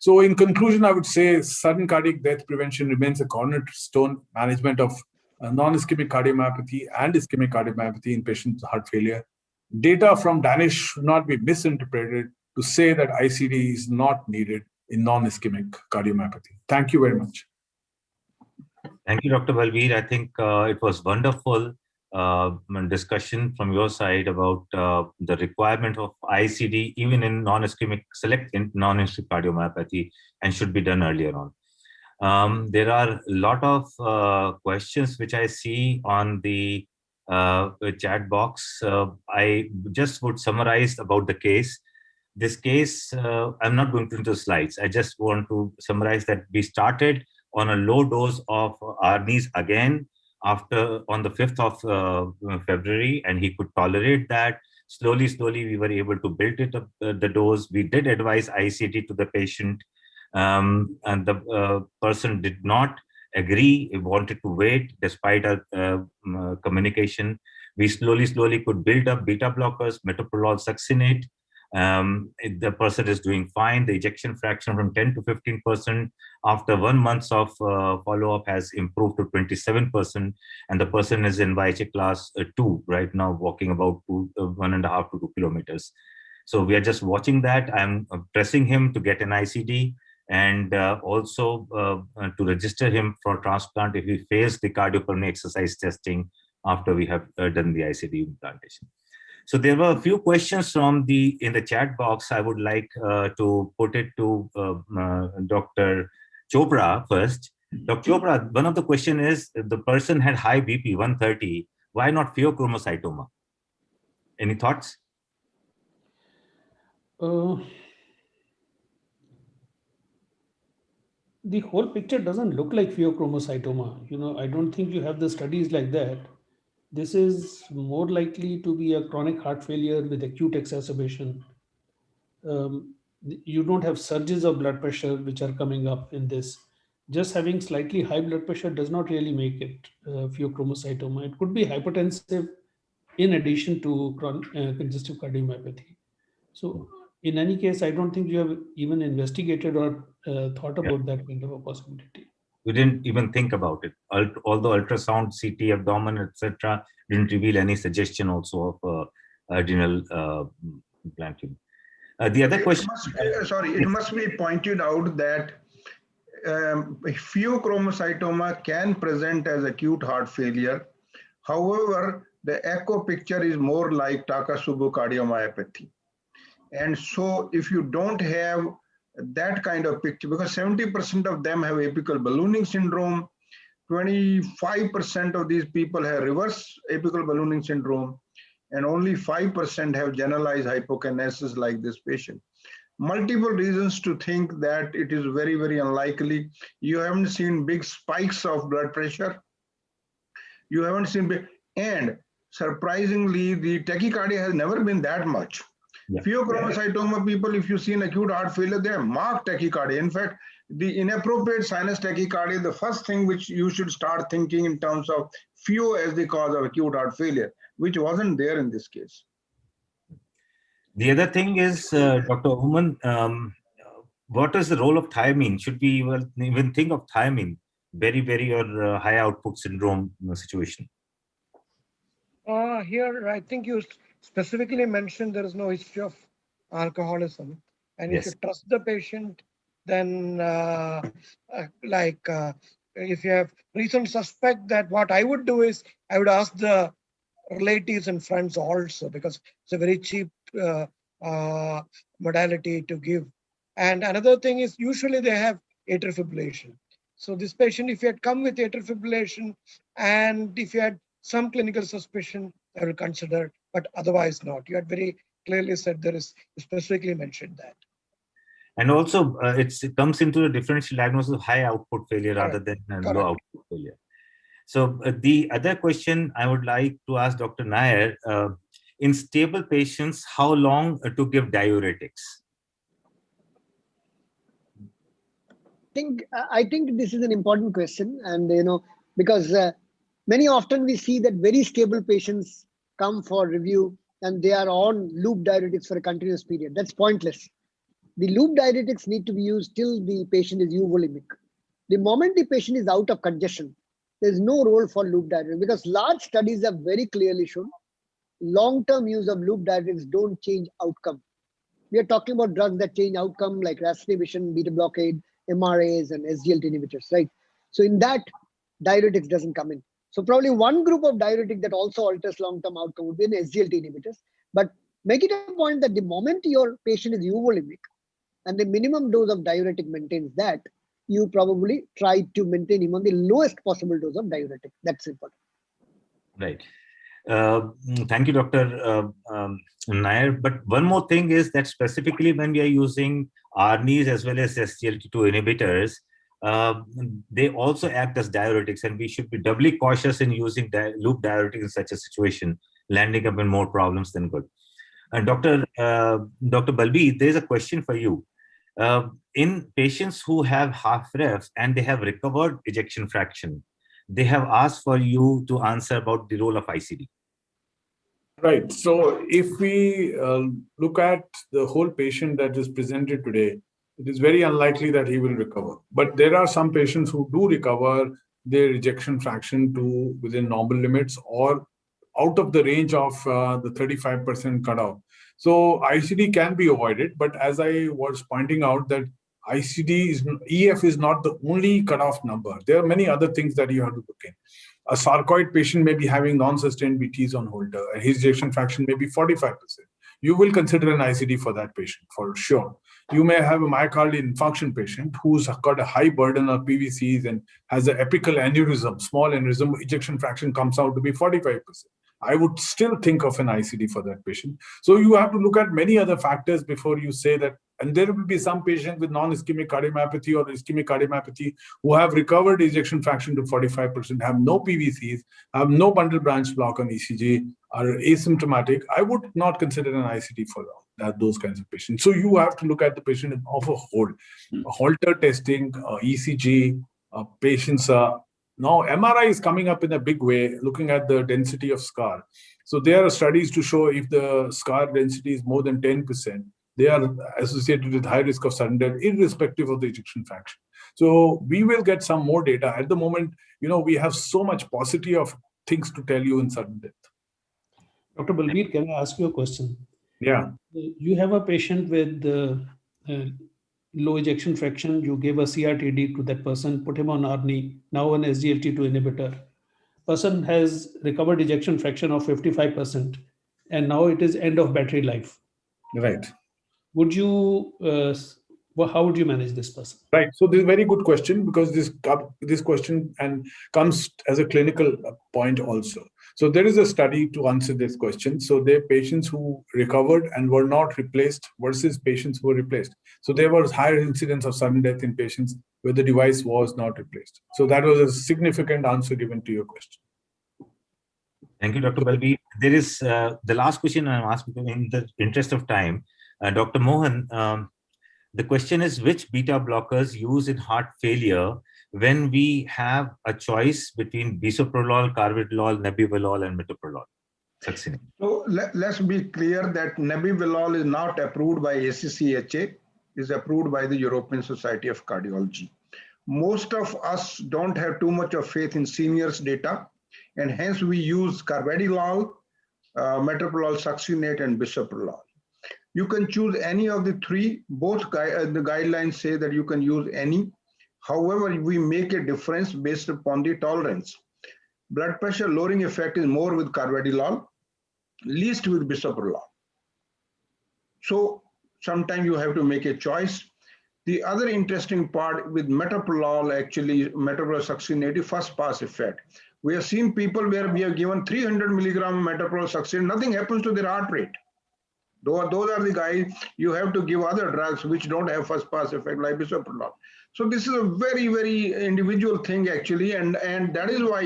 F: So in conclusion, I would say sudden cardiac death prevention remains a cornerstone management of non-ischemic cardiomyopathy and ischemic cardiomyopathy in patients with heart failure. Data from Danish should not be misinterpreted to say that ICD is not needed in non-ischemic cardiomyopathy. Thank you very much.
B: Thank you, Dr. Balveer. I think it was wonderful discussion from your side about the requirement of ICD even in non-ischemic cardiomyopathy and should be done earlier on. There are a lot of questions which I see on the chat box. I just would summarize about the case. This case, I'm not going into the slides. I just want to summarize that we started on a low dose of ARNIs again on the 5th of February, and he could tolerate that. Slowly, we were able to build it up, the dose. We did advise ICD to the patient, and the person did not agree. He wanted to wait despite our communication. We slowly could build up beta blockers, metoprolol succinate. The person is doing fine. The ejection fraction from 10 to 15% after 1 month of follow-up has improved to 27%, and the person is in YHA class 2 right now, walking about 1.5 to 2 kilometers. So we are just watching that. I'm pressing him to get an ICD and also to register him for transplant if he fails the cardiopulmonary exercise testing after we have done the ICD implantation. So there were a few questions in the chat box. I would like to put it to Dr. Chopra first. Dr. Chopra, one of the question is, the person had high BP, 130. Why not Feochromocytoma? Any thoughts?
A: The whole picture doesn't look like Feochromocytoma. I don't think you have the studies like that. This is more likely to be a chronic heart failure with acute exacerbation. You don't have surges of blood pressure which are coming up in this. Just having slightly high blood pressure does not really make it Feochromocytoma. It could be hypertensive in addition to congestive cardiomyopathy. So in any case, I don't think you have even investigated or thought about that kind of a possibility.
B: We didn't even think about it. Although ultrasound, CT, abdomen, etc., didn't reveal any suggestion also of adrenal implanting. The other question.
E: It must be pointed out that Feochromocytoma can present as acute heart failure. However, the echo picture is more like Takotsubo cardiomyopathy. And so if you don't have that kind of picture, because 70% of them have apical ballooning syndrome, 25% of these people have reverse apical ballooning syndrome, and only 5% have generalized hypokinesis like this patient. Multiple reasons to think that it is very, very unlikely. You haven't seen big spikes of blood pressure. You haven't seen big, and surprisingly, the tachycardia has never been that much. Yeah. Feochromocytoma people, if you see in acute heart failure, they have marked tachycardia. In fact, the inappropriate sinus tachycardia, the first thing which you should start thinking in terms of Feo as the cause of acute heart failure, which wasn't there in this case.
B: The other thing is, Dr. Oman, what is the role of thiamine? Should we even think of thiamine, very or high output syndrome situation?
D: Here, I think you specifically mentioned there is no history of alcoholism. And if you trust the patient, then if you have reason to suspect that, what I would do is I would ask the relatives and friends also, because it's a very cheap modality to give. And another thing is usually they have atrial fibrillation. So this patient, if you had come with atrial fibrillation and if you had some clinical suspicion, I will consider, but otherwise not. You had very clearly said there is, specifically mentioned that.
B: And also, it comes into a differential diagnosis of high output failure rather than low output failure. So the other question I would like to ask Dr. Nair, in stable patients, how long to give diuretics?
C: I think this is an important question, and because many often we see that very stable patients come for review and they are on loop diuretics for a continuous period. That's pointless. The loop diuretics need to be used till the patient is euvolemic. The moment the patient is out of congestion, there's no role for loop diuretics, because large studies have very clearly shown long-term use of loop diuretics don't change outcome. We are talking about drugs that change outcome like RAS inhibition, beta blockade, MRAs, and Sglt inhibitors, right? So in that, diuretics doesn't come in. So probably one group of diuretic that also alters long-term outcome would be an Sglt inhibitors. But make it a point that the moment your patient is euvolemic and the minimum dose of diuretic maintains that, you probably try to maintain him on the lowest possible dose of diuretic. That's simple.
B: Right. Thank you, Dr. Nair. But one more thing is that specifically when we are using ARNIs as well as SGLT2 inhibitors, they also act as diuretics, and we should be doubly cautious in using loop diuretics in such a situation, landing up in more problems than good. And Dr. Balbi, there is a question for you. In patients who have half ref and they have recovered ejection fraction, they have asked for you to answer about the role of ICD.
F: Right. So if we look at the whole patient that is presented today, it is very unlikely that he will recover. But there are some patients who do recover their ejection fraction to within normal limits or out of the range of the 35% cutoff. So ICD can be avoided, but as I was pointing out that EF is not the only cutoff number. There are many other things that you have to look in. A sarcoid patient may be having non-sustained BTs on Holter, and his ejection fraction may be 45%. You will consider an ICD for that patient, for sure. You may have a myocardial infarction patient who's got a high burden of PVCs and has an apical aneurysm, small aneurysm, ejection fraction comes out to be 45%. I would still think of an ICD for that patient. So you have to look at many other factors before you say that. And there will be some patients with non-ischemic cardiomyopathy or ischemic cardiomyopathy who have recovered ejection fraction to 45%, have no PVCs, have no bundle branch block on ECG, are asymptomatic. I would not consider an ICD for those kinds of patients. So you have to look at the patient of a whole. Holter testing, ECG, patients. Now MRI is coming up in a big way, looking at the density of scar. So there are studies to show if the scar density is more than 10%, they are associated with high risk of sudden death, irrespective of the ejection fraction. So we will get some more data. At the moment, we have so much paucity of things to tell you in sudden death.
A: Dr. Balbir, can I ask you a question?
F: Yeah.
A: You have a patient with low ejection fraction. You gave a CRTD to that person, put him on ARNI, now an SGLT2 inhibitor. Person has recovered ejection fraction of 55%, and now it is end of battery life.
F: Right.
A: Would you, how would you manage this person?
F: Right. So this is a very good question, because this question comes as a clinical point also. So there is a study to answer this question. So there are patients who recovered and were not replaced versus patients who were replaced. So there was higher incidence of sudden death in patients where the device was not replaced. So that was a significant answer given to your question.
B: Thank you, Dr. Balbir. There is the last question I'm asking in the interest of time. Dr. Mohan, the question is, which beta blockers use in heart failure when we have a choice between bisoprolol, carvedilol, nebivolol, and metoprolol? Succinct.
E: So let's be clear that nebivolol is not approved by ACCHA, is approved by the European Society of Cardiology. Most of us don't have too much of faith in seniors' data, and hence we use carvedilol, metoprolol, succinate, and bisoprolol. You can choose any of the three. Both the guidelines say that you can use any. However, we make a difference based upon the tolerance. Blood pressure lowering effect is more with carvedilol, least with bisoprolol. So sometimes you have to make a choice. The other interesting part with metoprolol, actually, metoprolol succinate, first pass effect. We have seen people where we have given 300 milligram metoprolol succinate, nothing happens to their heart rate. Those are the guys you have to give other drugs which don't have first pass effect like bisoprolol. So this is a very, very individual thing actually, and that is why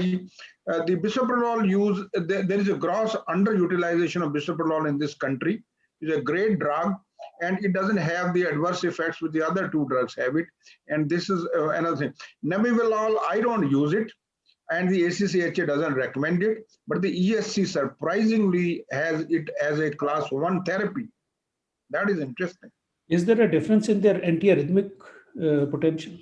E: the bisoprolol use, there is a gross underutilization of bisoprolol in this country. It's a great drug and it doesn't have the adverse effects with the other two drugs have it. And this is another thing. Nebivolol, I don't use it, and the ACCHA doesn't recommend it, but the ESC surprisingly has it as a class 1 therapy. That is interesting.
A: Is there a difference in their antiarrhythmic potential?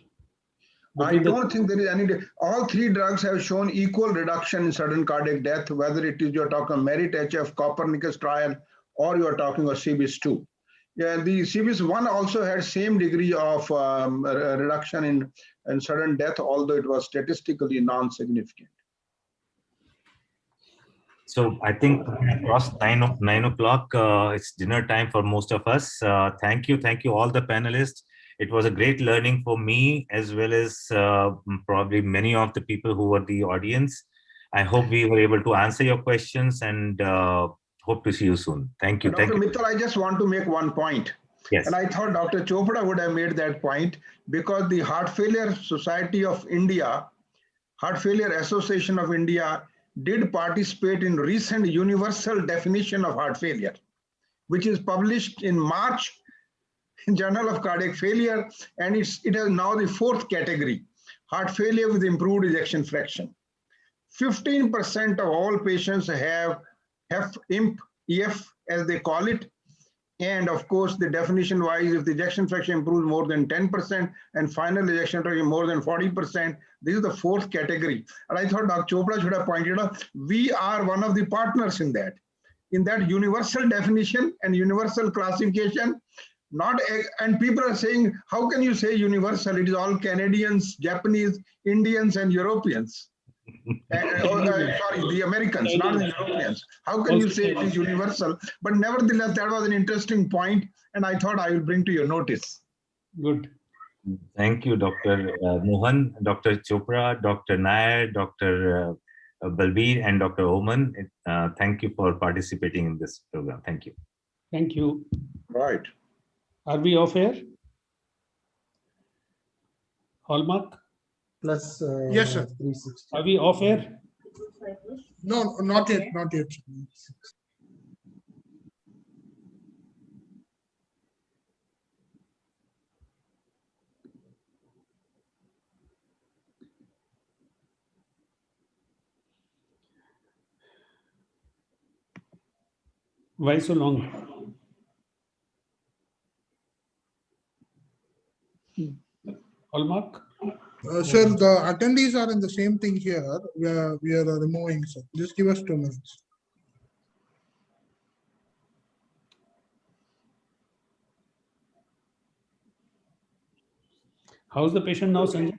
E: I don't think there is any. All three drugs have shown equal reduction in sudden cardiac death, whether it is you're talking MERIT-HF, Copernicus trial, or you're talking of CBIS-2. Yeah, the CBIS-1 also had same degree of reduction in sudden death, although it was statistically non-significant.
B: So I think across 9 o'clock, it's dinner time for most of us. Thank you all the panelists. It was a great learning for me as well as probably many of the people who were the audience. I hope we were able to answer your questions and hope to see you soon. Thank you.
E: Dr. Mittal, I just want to make one point.
B: Yes.
E: And I thought Dr. Chopra would have made that point because the Heart Failure Society of India, Heart Failure Association of India did participate in recent universal definition of heart failure, which is published in March in Journal of Cardiac Failure, and it has now the 4th category, heart failure with improved ejection fraction. 15% of all patients have EF, as they call it. And of course, the definition wise, if the ejection fraction improves more than 10% and final ejection fraction more than 40%, this is the 4th category. And I thought Dr. Chopra should have pointed out, we are one of the partners in that universal definition and universal classification. And people are saying, how can you say universal? It is all Canadians, Japanese, Indians, and Europeans. Sorry, the Americans, not the Europeans. How can you say it is universal? But nevertheless, that was an interesting point, and I thought I will bring to your notice.
A: Good.
B: Thank you, Dr. Mohan, Dr. Chopra, Dr. Nair, Dr. Balbir, and Dr. Oman. Thank you for participating in this program. Thank you.
A: Thank you.
E: Right.
A: Are we off air? Hallmark?
H: Plus
D: yes, sir.
H: 360.
A: Are we off air?
D: No, not yet, not yet.
A: Why so long? Hallmark?
I: Sir, the attendees are in the same thing here. We are removing, sir. Just give us 2 minutes.
A: How's the patient now, Sanjay?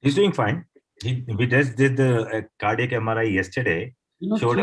B: He's doing fine. We just did the cardiac MRI yesterday.
A: You know,
B: Showed